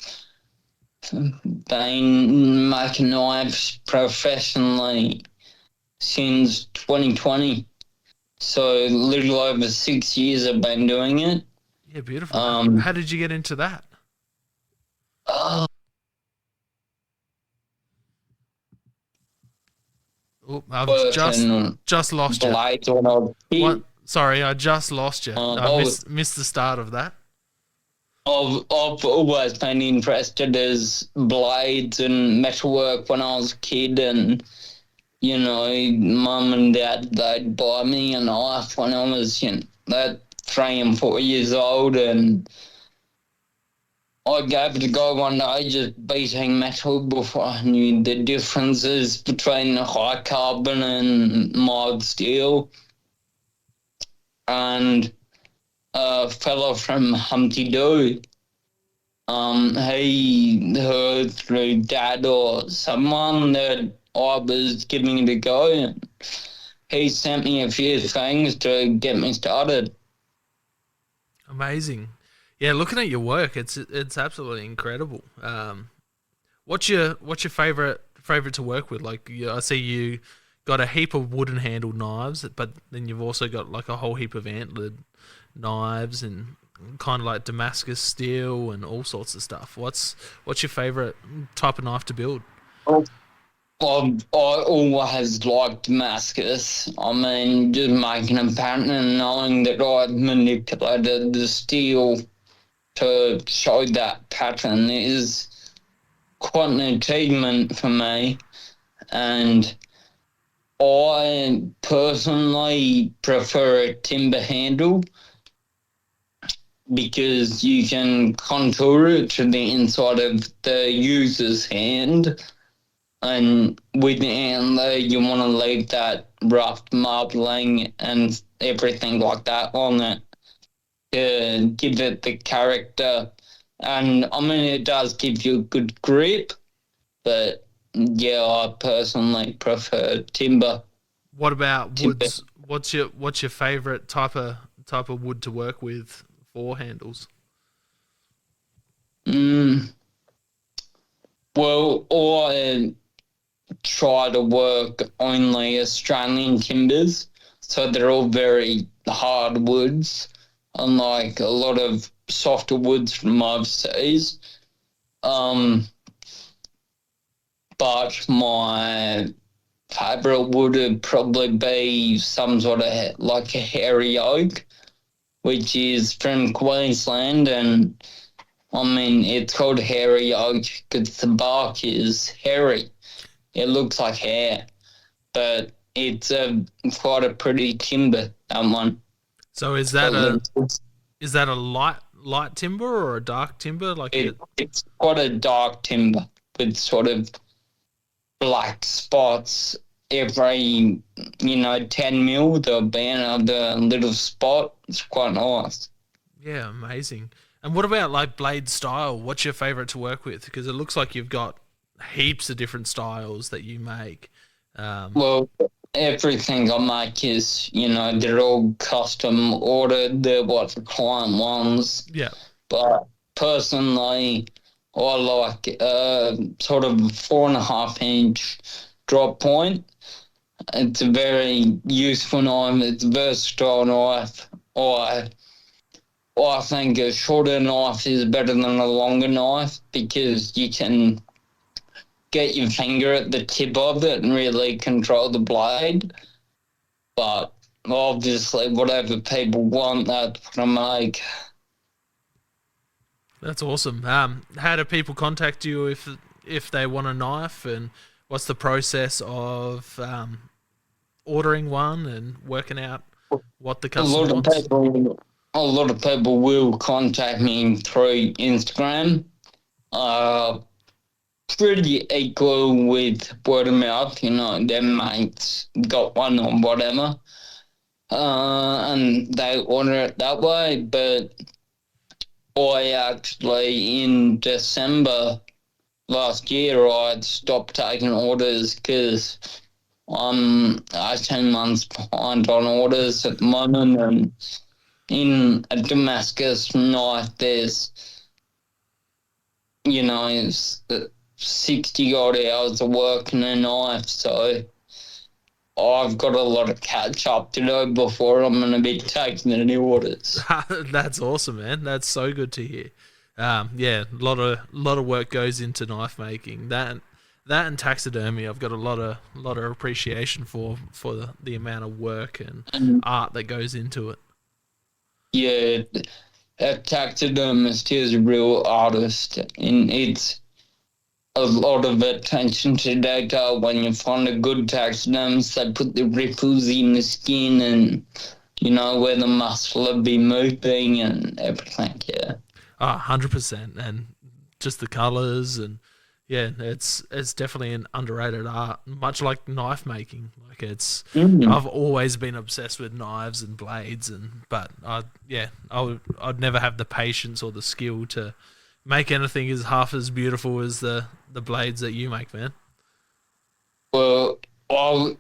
been making knives professionally since 2020. So a little over 6 years I've been doing it. Yeah, beautiful. How did you get into that? Oh, Oh, I've working just lost you. blades when I was a kid. What? Sorry, I just lost you. I I've missed the start of that. always been interested as blades and metalwork when I was a kid, and mum and dad, they'd buy me a knife when I was, that 3 and 4 years old, and I gave it a go one day, just beating metal before I knew the differences between high carbon and mild steel. And a fellow from Humpty Doo, he heard through dad or someone that I was giving it a go, and he sent me a few things to get me started. Amazing. Yeah, looking at your work, it's absolutely incredible. What's your favorite to work with? Like, I see you got a heap of wooden handled knives, but then you've also got like a whole heap of antlered knives and kind of like Damascus steel and all sorts of stuff. What's your favorite type of knife to build? I always liked Damascus. I mean, just making a pattern and knowing that I'd manipulated the steel to show that pattern is quite an achievement for me. And I personally prefer a timber handle because you can contour it to the inside of the user's hand. And with the antler, you want to leave that rough marbling and everything like that on it to give it the character. And, I mean, it does give you a good grip, but, yeah, I personally prefer timber. What about woods? What's your favorite type of wood to work with for handles? Well, I try to work only Australian timbers, so they're all very hard woods, unlike a lot of softer woods from overseas. But my favourite would probably be some sort of like a hairy oak, which is from Queensland, and I mean it's called hairy oak because the bark is hairy. It looks like hair, but it's quite a pretty timber, that one. So is that a light timber or a dark timber? It's quite a dark timber with sort of black spots every 10 mil. There'll be another little spot. It's quite nice. Yeah, amazing. And what about like blade style? What's your favorite to work with? Because it looks like you've got heaps of different styles that you make. Well, everything I make is, they're all custom ordered. They're what the client wants. Yeah. But personally, I like sort of 4.5 inch drop point. It's a very useful knife. It's a versatile knife. I think a shorter knife is better than a longer knife because you can get your finger at the tip of it and really control the blade. But obviously, whatever people want, that's what I make. That's awesome. How do people contact you if they want a knife, and what's the process of ordering one and working out what the A customer lot of wants? people will contact me through Instagram. Pretty equal with word of mouth, their mates got one or whatever. And they order it that way. But I actually, in December last year, I'd stopped taking orders because I'm 18 months behind on orders at the moment. And in a Damascus knife, there's, it's 60 odd hours of work in a knife. So I've got a lot of catch up to do before I'm going to be taking any orders. That's awesome, man. That's so good to hear. Yeah, a lot of work goes into knife making. That and taxidermy, I've got a lot of appreciation for the amount of work and art that goes into it. Yeah, a taxidermist is a real artist, and it's a lot of attention to detail. When you find a good taxidermist, they put the ripples in the skin and, where the muscle will be moving and everything, yeah. 100%. And just the colors, and yeah, it's definitely an underrated art, much like knife making. Like I've always been obsessed with knives and blades, but I'd never have the patience or the skill to make anything as half as beautiful as the blades that you make, man. Well, I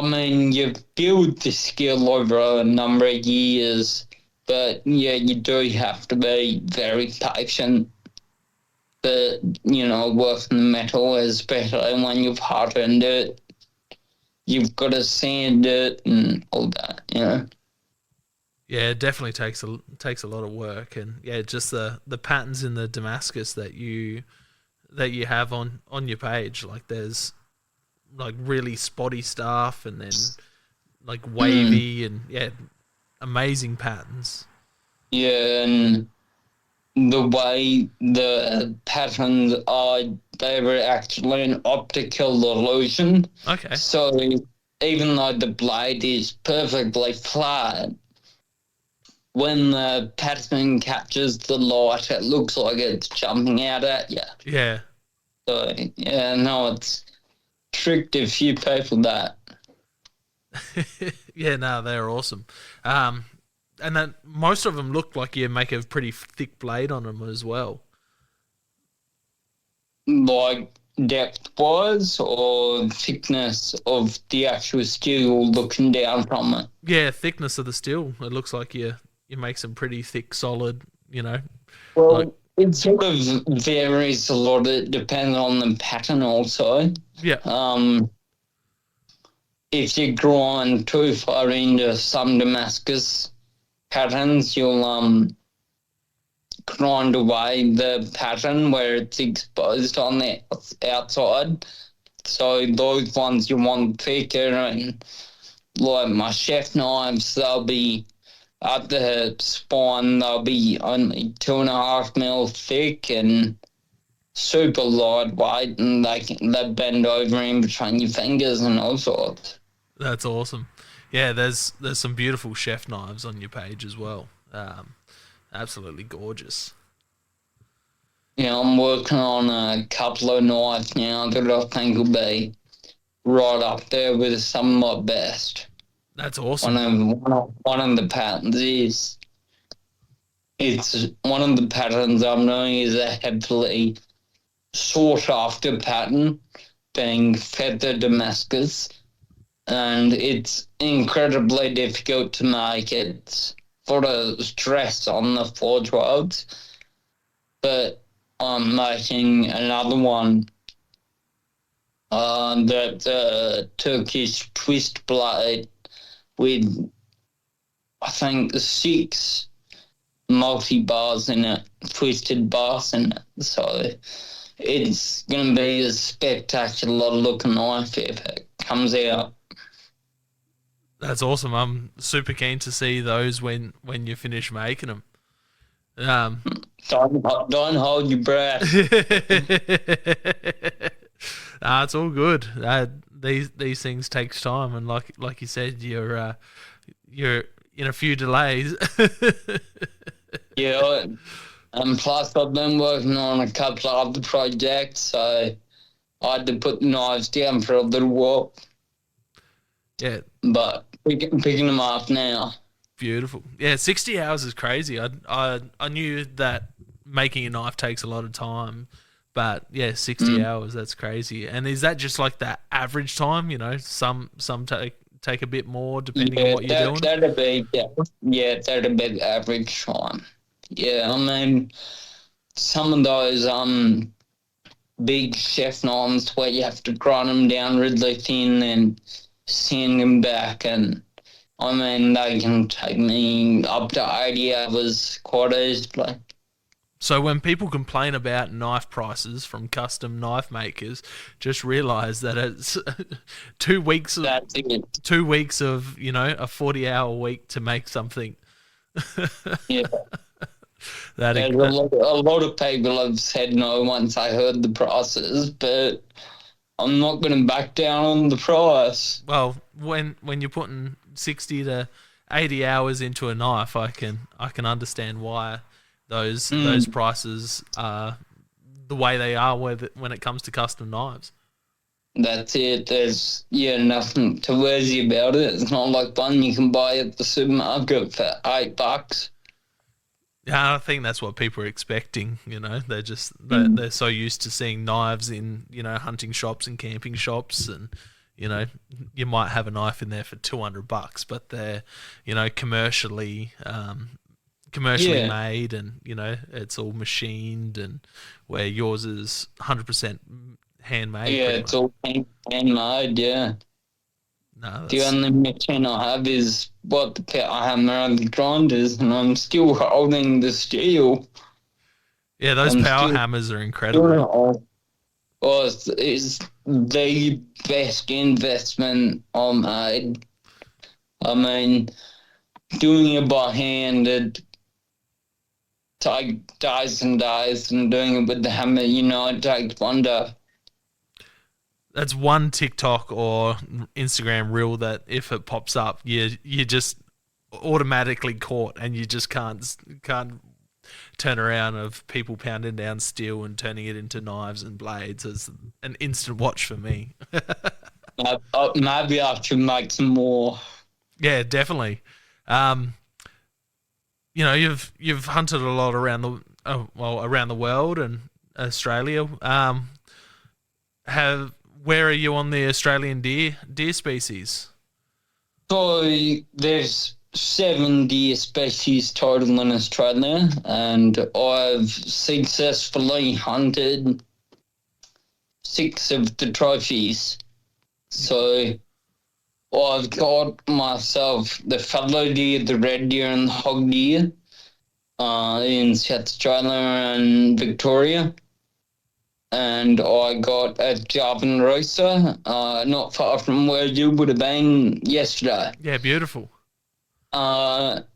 mean, you build the skill over a number of years, but yeah, you do have to be very patient. But, working the metal, especially when you've hardened it, you've got to sand it and all that. Yeah, it definitely takes a lot of work, and yeah, just the patterns in the Damascus that you have on your page. Like there's like really spotty stuff, and then like wavy, and yeah, amazing patterns. Yeah, and the way the patterns are, they were actually an optical illusion. Okay. So even though the blade is perfectly flat, when the pattern catches the light, it looks like it's jumping out at you. Yeah. So, yeah, no, it's tricked a few people that. Yeah, no, they're awesome. And then most of them look like you make a pretty thick blade on them as well. Like depth-wise or thickness of the actual steel looking down from it? Yeah, thickness of the steel. It looks like you make some pretty thick, solid, Well, like, it sort of varies a lot. It depends on the pattern also. yeah. If you grind too far into some Damascus patterns, you'll grind away the pattern where it's exposed on the outside. So those ones you want thicker, and like my chef knives, they'll be at the spine, they'll be only 2.5 mil thick and super lightweight, and they bend over in between your fingers and all sorts. That's awesome. Yeah, there's some beautiful chef knives on your page as well. Absolutely gorgeous. Yeah, I'm working on a couple of knives now that I think will be right up there with some of my best. That's awesome. One of the patterns is, it's one of the patterns I'm doing is a heavily sought after pattern, being feather Damascus. and it's incredibly difficult to make. It's for the stress on the forge welds, but I'm making another one that's a Turkish twist blade with, I think, 6 multi-bars in it, twisted bars in it. So it's going to be a spectacular looking knife if it comes out. That's awesome. I'm super keen to see those when you finish making them. Um, Don't hold your breath. it's all good. These things takes time, and like you said, you're in a few delays. Yeah, and plus I've been working on a couple of other projects, so I had to put the knives down for a little while. Yeah, But picking them up now. beautiful. Yeah, 60 hours is crazy. I knew that making a knife takes a lot of time, but yeah, 60 hours, that's crazy. And is that just like the average time? You know, some take a bit more depending on what you're doing. That'd be that'd be the average time. Yeah, I mean, some of those big chef knives where you have to grind them down really thin and sand them back, and I mean they can take me up to 80 hours quite easily. So when people complain about knife prices from custom knife makers, just realize that it's 2 weeks of That's it. 2 weeks of, you know, a 40-hour week to make something. Yeah. that, There's a lot of people have said no once I heard the prices, but I'm not going to back down on the price. well, when you're putting 60 to 80 hours into a knife, I can understand why those prices are the way they are when it comes to custom knives. That's it. There's nothing to worry about it. It's not like one you can buy at the supermarket for $8. Yeah, I think that's what people are expecting. You know, they're so used to seeing knives in, you know, hunting shops and camping shops, and you know, you might have a knife in there for $200, but they're, you know, commercially made, and you know, it's all machined, and where yours is 100% handmade. Yeah, it's all handmade. Yeah. No, The only machine I have is what the power hammer and the grinders, and I'm still holding the steel. yeah, those power hammers are incredible. Well, it's the best investment I made. I mean, doing it by hand, it takes days and days, and doing it with the hammer, you know, it takes one day. That's one TikTok or Instagram reel that if it pops up, you just automatically caught, and you just can't turn around of people pounding down steel and turning it into knives and blades. It's an instant watch for me. Maybe I should make some more. Yeah, definitely. You know, you've hunted a lot around the world and Australia. Where are you on the Australian deer species? So there's 7 deer species total in Australia, and I've successfully hunted 6 of the trophies. So I've got myself the fallow deer, the red deer, and the hog deer in South Australia and Victoria. And I got a Javan rooster not far from where you would have been yesterday. Yeah, beautiful. And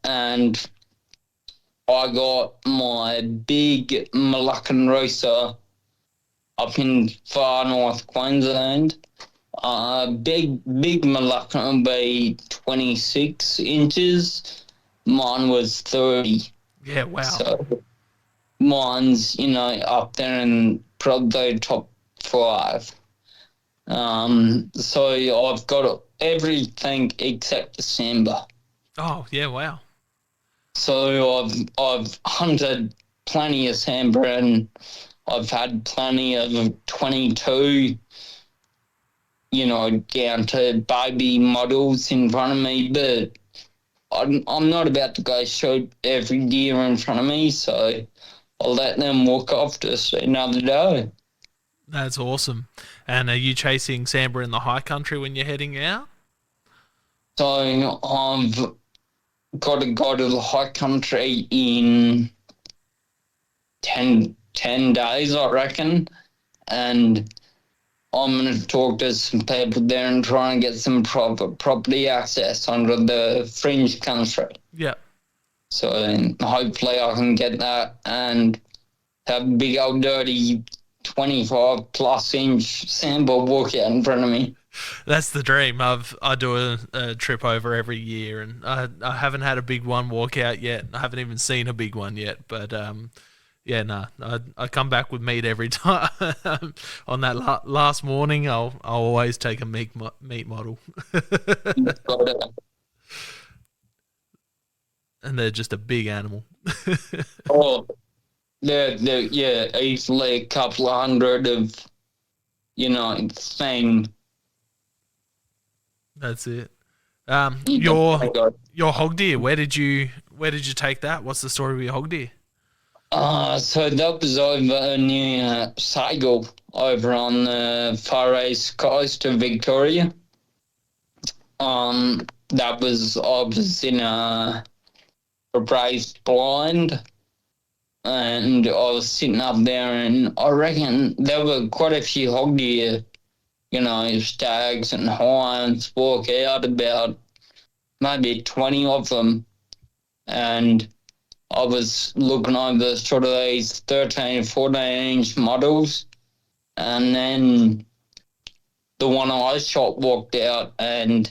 I got my big Moluccan rooster up in far north Queensland. Big Moluccan will be 26 inches. Mine was 30. Yeah, wow. So mine's, you know, up there in probably top 5. So I've got everything except the sambar. Oh, yeah, wow. So I've hunted plenty of sambar, and I've had plenty of 22 down to baby models in front of me, but I'm not about to go shoot every deer in front of me, so I'll let them walk off just another day. That's awesome. And are you chasing sambar in the high country when you're heading out? So I've got to go to the high country in 10 days, I reckon, and I'm going to talk to some people there and try and get some property access under the fringe country. Yeah. So hopefully I can get that and have a big old dirty 25 plus inch sandbar walkout in front of me. That's the dream. I do a trip over every year, and I haven't had a big one walk out yet. I haven't even seen a big one yet. But yeah, no, I come back with meat every time. On that last morning, I'll always take a meat model, and they're just a big animal. Oh, yeah, easily a couple of hundred of, thing. That's it. Your hog deer. Where did you take that? What's the story with your hog deer? So that was over near Seagull, over on the far east coast of Victoria. I was in a raised blind, and I was sitting up there, and I reckon there were quite a few hog deer, stags and hinds walk out, about maybe 20 of them, and I was looking over sort of these 13, 14-inch models, and then the one I shot walked out, and,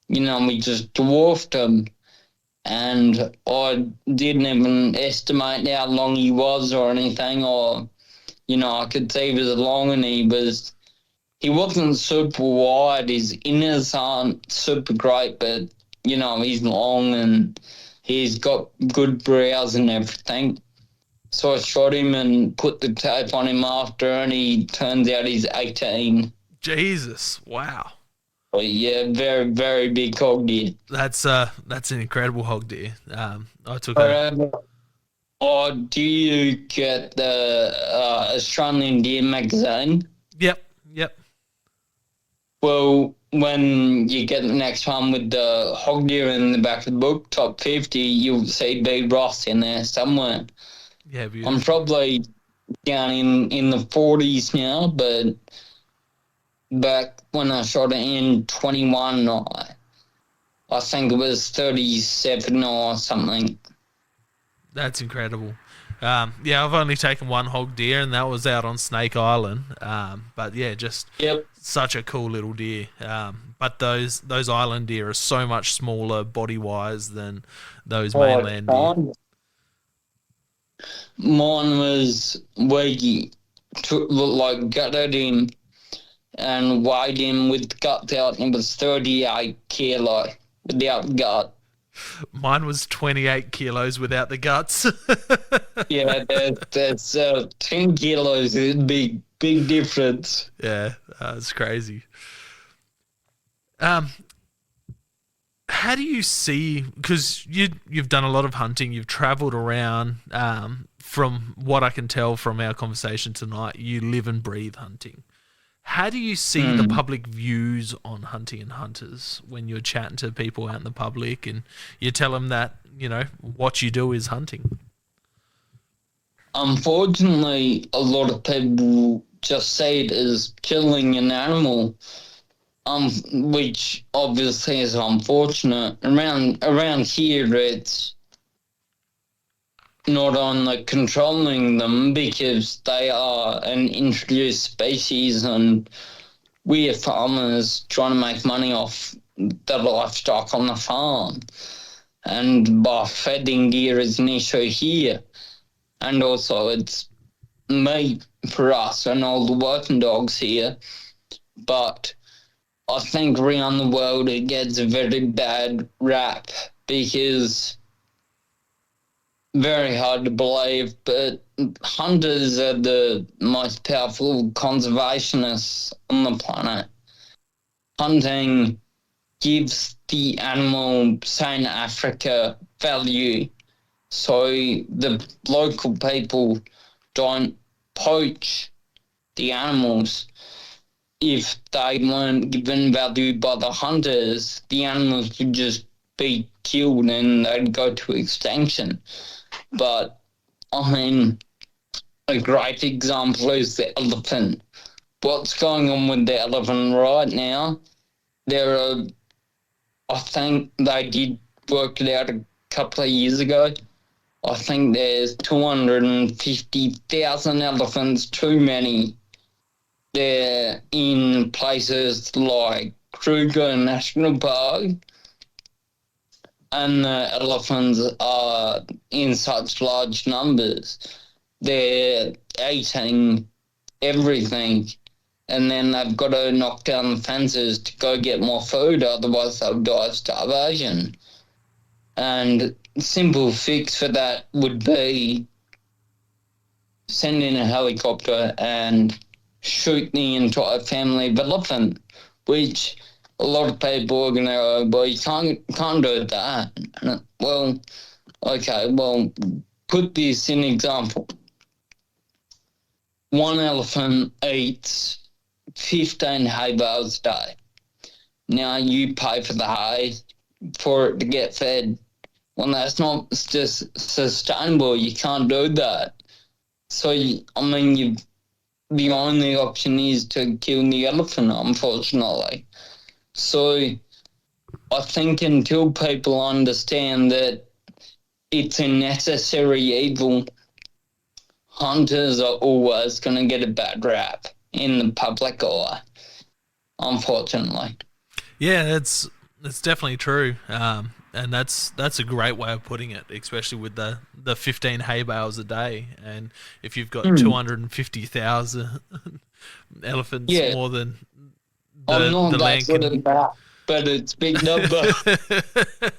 we just dwarfed him, and I didn't even estimate how long he was or anything, or, I could see he was long, and he wasn't super wide. His inners aren't super great, but, he's long and he's got good brows and everything. So I shot him and put the tape on him after, and he turns out he's 18. Jesus, wow. But yeah, very, very big hog deer. That's an incredible hog deer. I took do you get the Australian Deer magazine? Yep. Well, when you get the next one with the hog deer in the back of the book, top 50, you'll see B. Ross in there somewhere. Yeah, beautiful. I'm probably down in the 40s now, but back when I shot it in 21, I think it was 37 or something. That's incredible. I've only taken one hog deer, and that was out on Snake Island. But yeah, just such a cool little deer. But those island deer are so much smaller body wise than those mainland deer. Mine was where gutted him and weighed him with guts out, and it was 38 kilo without gut. Mine was 28 kilos without the guts. Yeah, that's 10 kilos is a big difference. Yeah, it's crazy. How do you see, because you've done a lot of hunting, you've travelled around, from what I can tell from our conversation tonight, you live and breathe hunting. How do you see the public views on hunting and hunters when you're chatting to people out in the public and you tell them that, what you do is hunting? Unfortunately, a lot of people just see it as killing an animal, which obviously is unfortunate. Around here, it's not only controlling them because they are an introduced species, and we are farmers trying to make money off the livestock on the farm. And by feeding deer is an issue here. And also it's meat for us and all the working dogs here. But I think around the world it gets a very bad rap because very hard to believe, but hunters are the most powerful conservationists on the planet. hunting gives the animal, say in Africa, value. So the local people don't poach the animals. If they weren't given value by the hunters, the animals would just be killed and they'd go to extinction. But, I mean, a great example is the elephant. What's going on with the elephant right now? I think they did work it out a couple of years ago. I think there's 250,000 elephants too many. They're in places like Kruger National Park, and the elephants are in such large numbers. They're eating everything, and then they've got to knock down the fences to go get more food, otherwise they'll die of starvation. And a simple fix for that would be send in a helicopter and shoot the entire family of elephant, which a lot of people are going to go, well, you can't do that. Well, okay, well, put this in example. One elephant eats 15 hay bales a day. Now you pay for the hay for it to get fed. Well, that's not just sustainable. You can't do that. So, the only option is to kill the elephant, unfortunately. So I think until people understand that it's a necessary evil, hunters are always going to get a bad rap in the public eye, unfortunately. Yeah, it's definitely true, and that's a great way of putting it, especially with the 15 hay bales a day, and if you've got 250,000 elephants, more than I'm not the that land good can. at that, but it's a big number.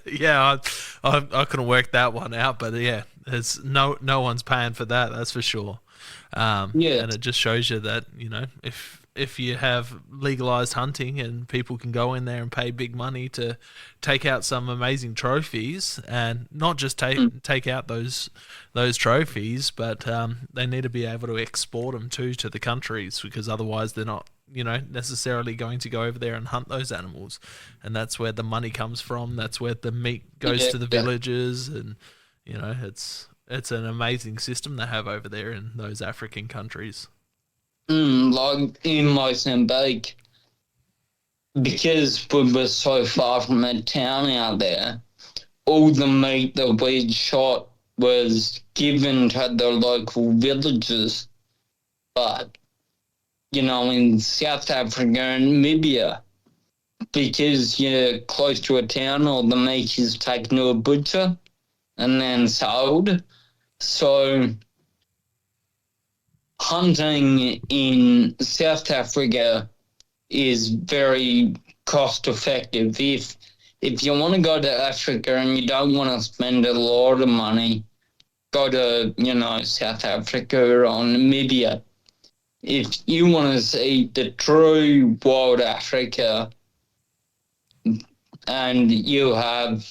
Yeah, I couldn't work that one out, but yeah, it's no one's paying for that. That's for sure. And it just shows you that if you have legalized hunting and people can go in there and pay big money to take out some amazing trophies, and not just take out those trophies, but they need to be able to export them to the countries, because otherwise they're not necessarily going to go over there and hunt those animals, and that's where the money comes from. That's where the meat goes to the villages, and it's an amazing system they have over there in those African countries. Like in Mozambique, because we were so far from a town out there, all the meat that we'd shot was given to the local villages. But, in South Africa and Namibia, because you're close to a town, all the meat is taken to a butcher and then sold. So hunting in South Africa is very cost effective. If you want to go to Africa and you don't want to spend a lot of money, go to, South Africa or Namibia. If you want to see the true wild Africa and you have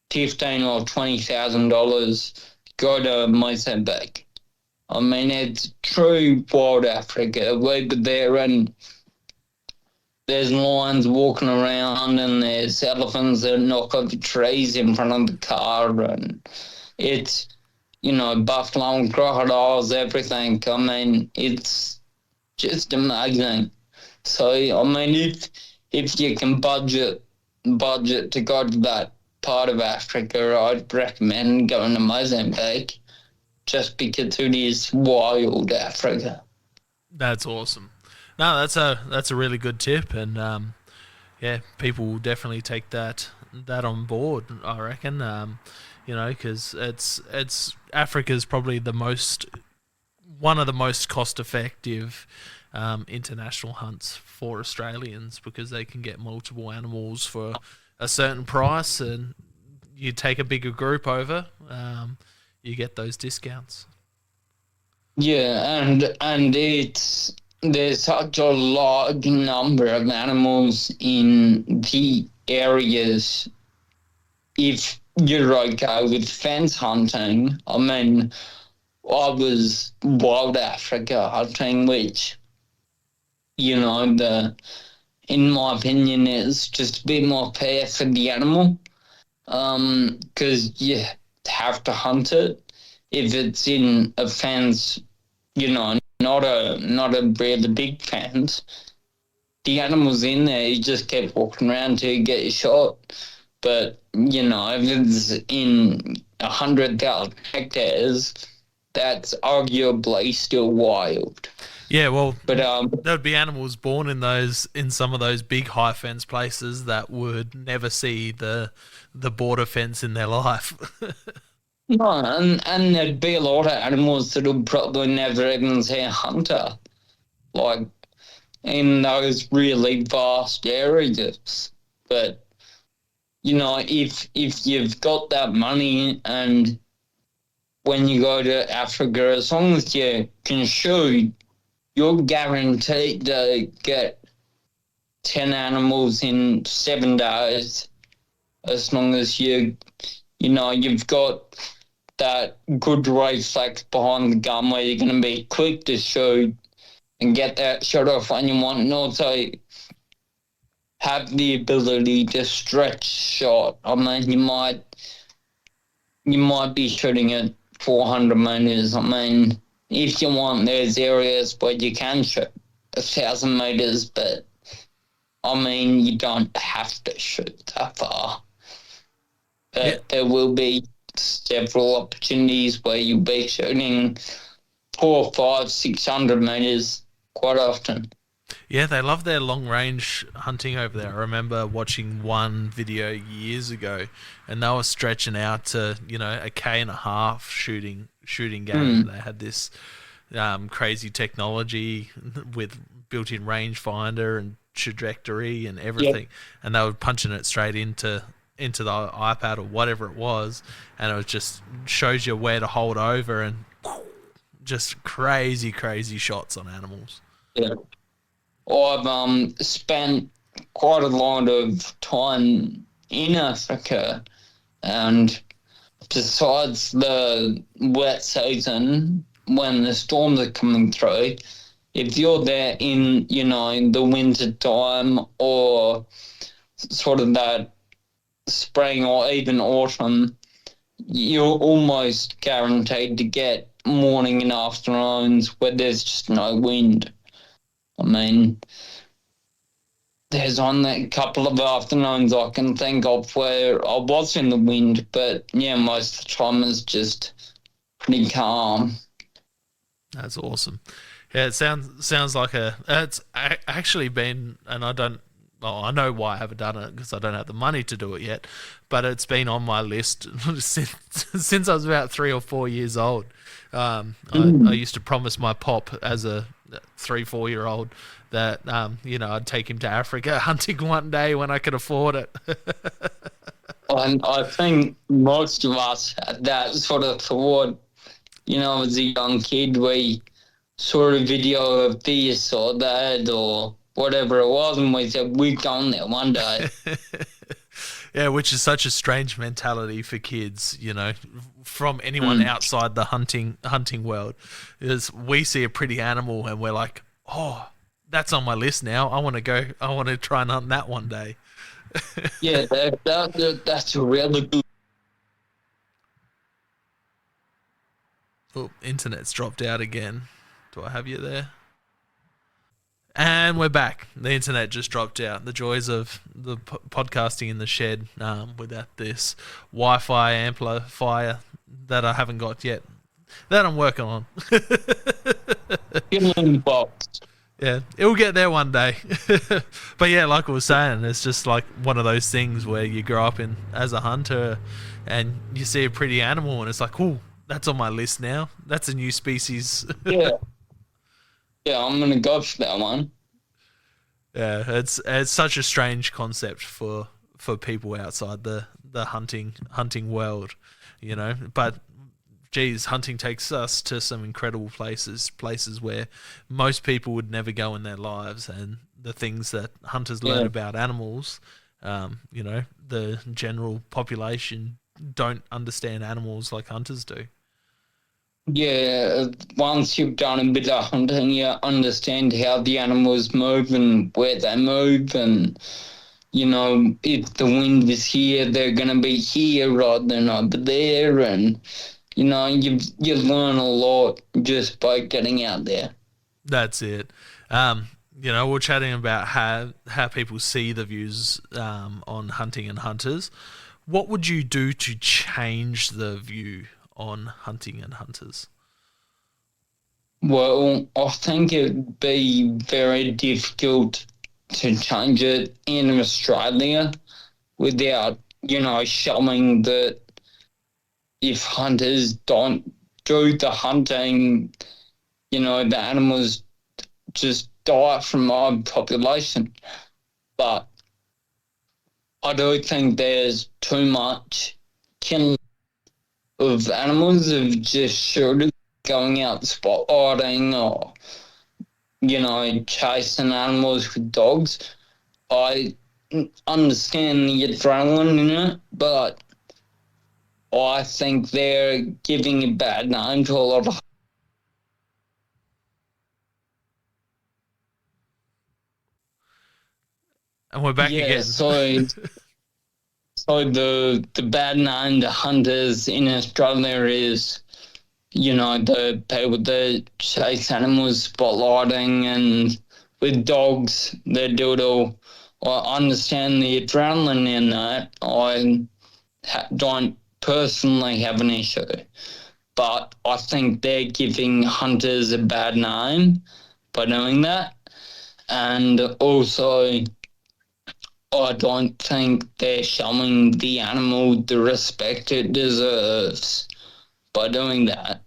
$15,000 or $20,000, go to Mozambique. It's true wild Africa. We were there and there's lions walking around and there's elephants that knock over trees in front of the car, and it's, buffalo and crocodiles, everything. It's just amazing. So, if you can budget to go to that part of Africa, I'd recommend going to Mozambique, just because it is wild Africa. That's awesome. No, that's a really good tip, and people will definitely take that on board, I reckon. Because it's Africa's probably one of the most cost effective international hunts for Australians, because they can get multiple animals for a certain price, and you take a bigger group over, you get those discounts. Yeah, and it's there's such a large number of animals in the areas. If you're okay with fence hunting, I mean, I was wild Africa hunting, which, in my opinion, is just a bit more fair for the animal. Because you have to hunt it. If it's in a fence, not a really big fence, the animal's in there, you just keep walking around till you get shot. But, if it's in 100,000 hectares, that's arguably still wild. Yeah, well, But there'd be animals born in some of those big high fence places that would never see the border fence in their life. no, and there'd be a lot of animals that would probably never even see a hunter, like in those really vast areas. But if you've got that money, and when you go to Africa, as long as you can shoot, you're guaranteed to get 10 animals in 7 days, as long as you've got that good reflex behind the gun where you're going to be quick to shoot and get that shot off when you want, and also have the ability to stretch shot. I mean, you might be shooting at 400 meters. I mean, if you want, there's areas where you can shoot 1,000 meters, but I mean, you don't have to shoot that far. But there will be several opportunities where you'll be shooting 400, 500, 600 meters quite often. Yeah, they love their long range hunting over there. I remember watching one video years ago, and they were stretching out to 1.5 shooting game. They had this crazy technology with built-in rangefinder and trajectory and everything, and they were punching it straight into the iPad or whatever it was, and it was just shows you where to hold over, and just crazy shots on animals. Yeah. I've spent quite a lot of time in Africa, and besides the wet season, when the storms are coming through, if you're there in, the winter time or sort of that spring or even autumn, you're almost guaranteed to get morning and afternoons where there's just no wind. I mean, there's on a couple of afternoons I can think of where I was in the wind, but yeah, most of the time it's just pretty calm. That's awesome. Yeah, it sounds like it's actually been, and I know why I haven't done it because I don't have the money to do it yet, but it's been on my list since I was about 3 or 4 years old. I used to promise my pop as a 3-4-year-old that I'd take him to Africa hunting one day when I could afford it. And I think most of us had that sort of thought. As a young kid, we saw a video of this or that or whatever it was, and we said we're going there one day. Yeah, which is such a strange mentality for kids, from anyone outside the hunting world. Is we see a pretty animal and we're like, oh, that's on my list now. I want to try and hunt that one day. Yeah, that's a really good. Oh, internet's dropped out again. Do I have you there? And we're back. The internet just dropped out. The joys of the podcasting in the shed without this Wi-Fi amplifier that I haven't got yet. That I'm working on. Get in the box. Yeah, it'll get there one day. But yeah, like I was saying, it's just like one of those things where you grow up as a hunter and you see a pretty animal and it's like, oh, that's on my list now. That's a new species. Yeah. Yeah, I'm going to go for that one. Yeah, it's such a strange concept for people outside the hunting world, but geez, hunting takes us to some incredible places where most people would never go in their lives, and the things that hunters learn Yeah. about animals, the general population don't understand animals like hunters do. Yeah, once you've done a bit of hunting, you understand how the animals move and where they move, and if the wind was here, they're gonna be here rather than over there, and you learn a lot just by getting out there. That's it. We're chatting about how people see the views on hunting and hunters. What would you do to change the view on hunting and hunters? Well, I think it'd be very difficult to change it in Australia without, showing that if hunters don't do the hunting, the animals just die from overpopulation. But I do think there's too much killing of animals of just shooters going out spotlighting or, chasing animals with dogs. I understand the adrenaline in it, but I think they're giving a bad name to a lot of. And we're back Yeah, again. so the bad name to hunters in Australia is, the people that chase animals spotlighting and with dogs, they do it all. I understand the adrenaline in that. I don't personally have an issue, but I think they're giving hunters a bad name by doing that. And also, I don't think they're showing the animal the respect it deserves by doing that.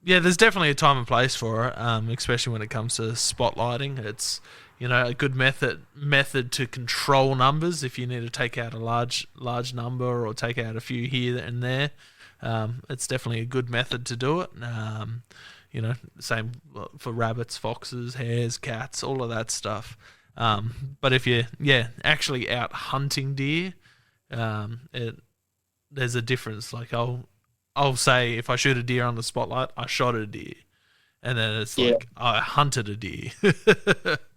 Yeah, there's definitely a time and place for it, especially when it comes to spotlighting. It's a good method to control numbers if you need to take out a large number or take out a few here and there. It's definitely a good method to do it. Same for rabbits, foxes, hares, cats, all of that stuff. But if you're actually out hunting deer, there's a difference. Like I'll say if I shoot a deer on the spotlight, I shot a deer, and then it's Yeah, like I hunted a deer.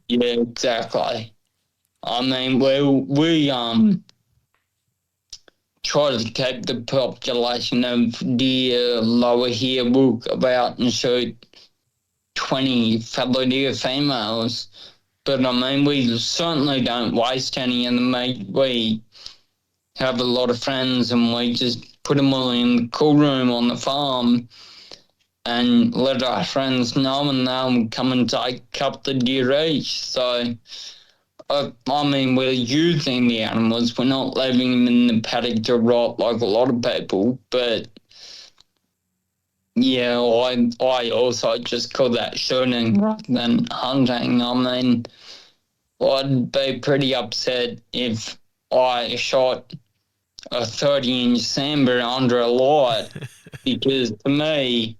yeah, exactly. I mean, we try to keep the population of deer lower here. We'll go out and shoot 20 fellow deer females. But I mean, we certainly don't waste any of them. We have a lot of friends and we just put them all in the cool room on the farm and let our friends know, and they'll come and take a couple of deer each. So, I mean, we're using the animals. We're not leaving them in the paddock to rot like a lot of people. But, yeah, I also just call that shooting rather than hunting. I mean, I'd be pretty upset if I shot a 30-inch sambar under a light because to me,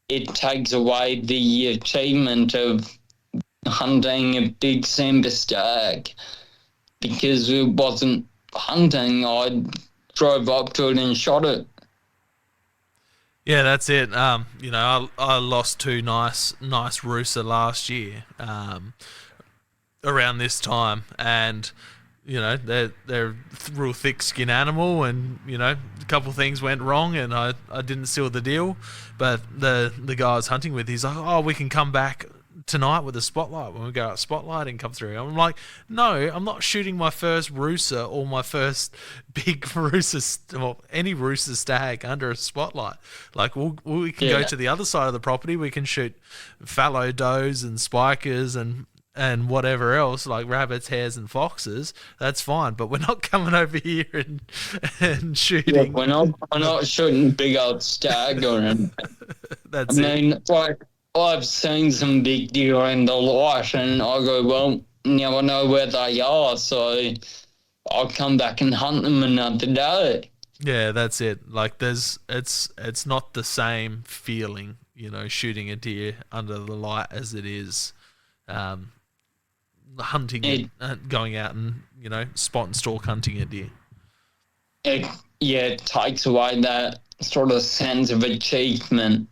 it takes away the achievement of hunting a big sambar stag because it wasn't hunting. I drove up to it and shot it. Yeah, that's it. I lost two nice rooster last year around this time, and they're a real thick skin animal, and a couple things went wrong, and I didn't seal the deal. But the guy I was hunting with, he's like, "Oh, we can come back tonight with a spotlight when we go out spotlighting, come through." I'm like, "No, I'm not shooting my first rooster or my first big rooster or any rooster stag under a spotlight. Like we can go to the other side of the property. We can shoot fallow does and spikers and whatever else, like rabbits, hares, and foxes. That's fine. But we're not coming over here and shooting." Yeah, we're not shooting big old stag or anything. That's I mean, like, I've seen some big deer in the light, and I go, well, now I know where they are, so I'll come back and hunt them another day. Yeah, that's it. Like it's not the same feeling, shooting a deer under the light as it is um, hunting it, It, going out and spot and stalk hunting a deer. it yeah, it takes away that sort of sense of achievement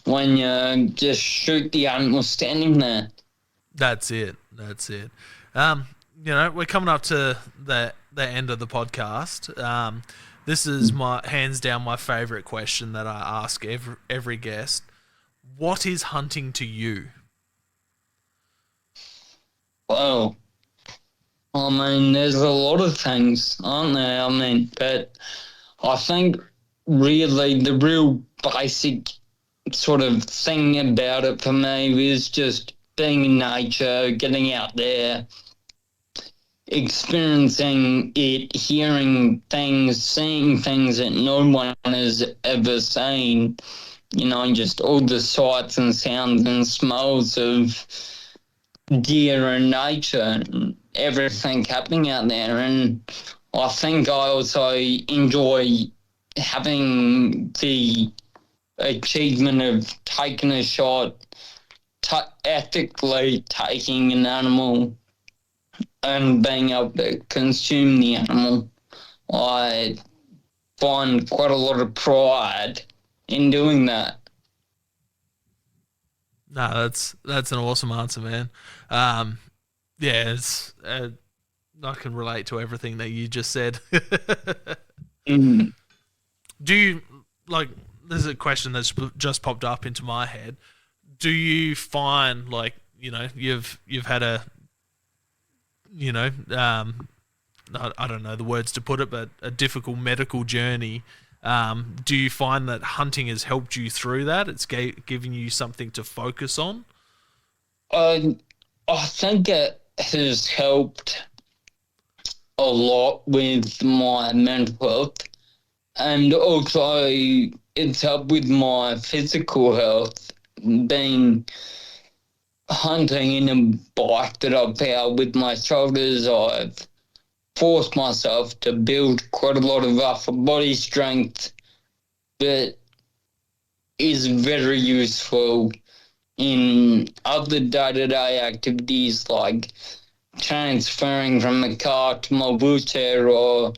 when you just shoot the animal standing there. That's it. That's it. We're coming up to the end of the podcast. This is my hands down my favorite question that I ask every guest. What is hunting to you? Well, I mean, there's a lot of things, aren't there? I mean, but I think really the real basic sort of thing about it for me is just being in nature, getting out there, experiencing it, hearing things, seeing things that no one has ever seen, just all the sights and sounds and smells of deer and nature and everything happening out there. And I think I also enjoy having the achievement of taking a shot, ethically taking an animal and being able to consume the animal. I find quite a lot of pride in doing that. No, that's an awesome answer, man. It's I can relate to everything that you just said. Mm. Do you There's a question that's just popped up into my head. Do you find you've had a I don't know the words to put it, but a difficult medical journey? Do you find that hunting has helped you through that? It's giving you something to focus on? I think it has helped a lot with my mental health, and also it's helped with my physical health. Being hunting in a bike that I've powered with my shoulders, I've forced myself to build quite a lot of upper body strength that is very useful in other day-to-day activities like transferring from the car to my wheelchair or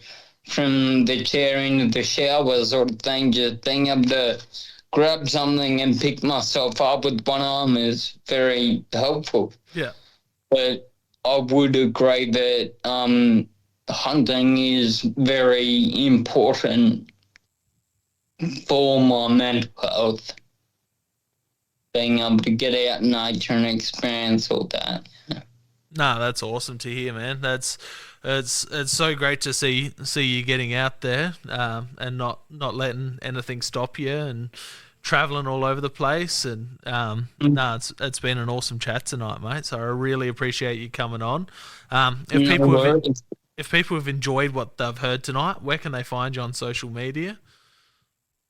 from the chair into the shower sort of thing. Just being able to grab something and pick myself up with one arm is very helpful. Yeah. But I would agree that hunting is very important for my mental health. Being able to get out in nature and experience all that. No, that's awesome to hear, man. It's so great to see you getting out there and not letting anything stop you and traveling all over the place. And it's been an awesome chat tonight, mate. So I really appreciate you coming on. If people have enjoyed what they've heard tonight, where can they find you on social media?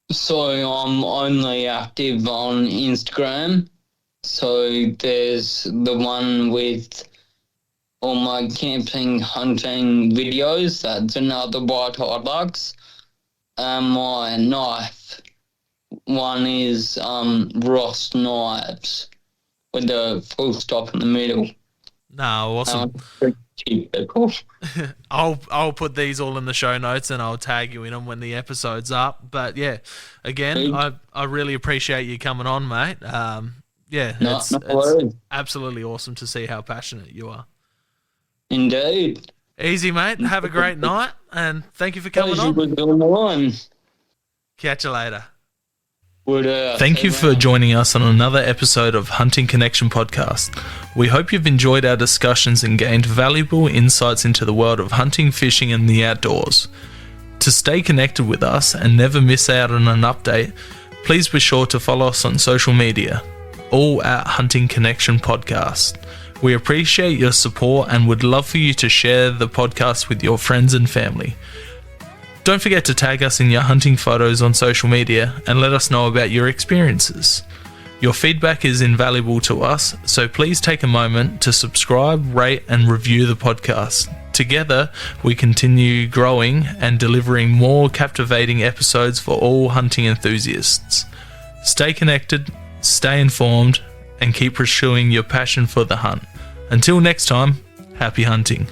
So I'm only active on Instagram. So there's the one with all my camping, hunting videos. That's another White Hilux. My knife one is Ross Knives with a full stop in the middle. No, awesome. I'll put these all in the show notes and I'll tag you in them when the episode's up. But yeah, again, I really appreciate you coming on, mate. It's absolutely awesome to see how passionate you are. Indeed. Easy, mate. Have a great night and thank you for coming on. Catch you later. Thank you for joining us on another episode of Hunting Connection Podcast. We hope you've enjoyed our discussions and gained valuable insights into the world of hunting, fishing, and the outdoors. To stay connected with us and never miss out on an update, please be sure to follow us on social media, all at Hunting Connection Podcast. We appreciate your support and would love for you to share the podcast with your friends and family. Don't forget to tag us in your hunting photos on social media and let us know about your experiences. Your feedback is invaluable to us, so please take a moment to subscribe, rate, and review the podcast. together we continue growing and delivering more captivating episodes for all hunting enthusiasts. Stay connected, stay informed, and keep pursuing your passion for the hunt. Until next time, happy hunting.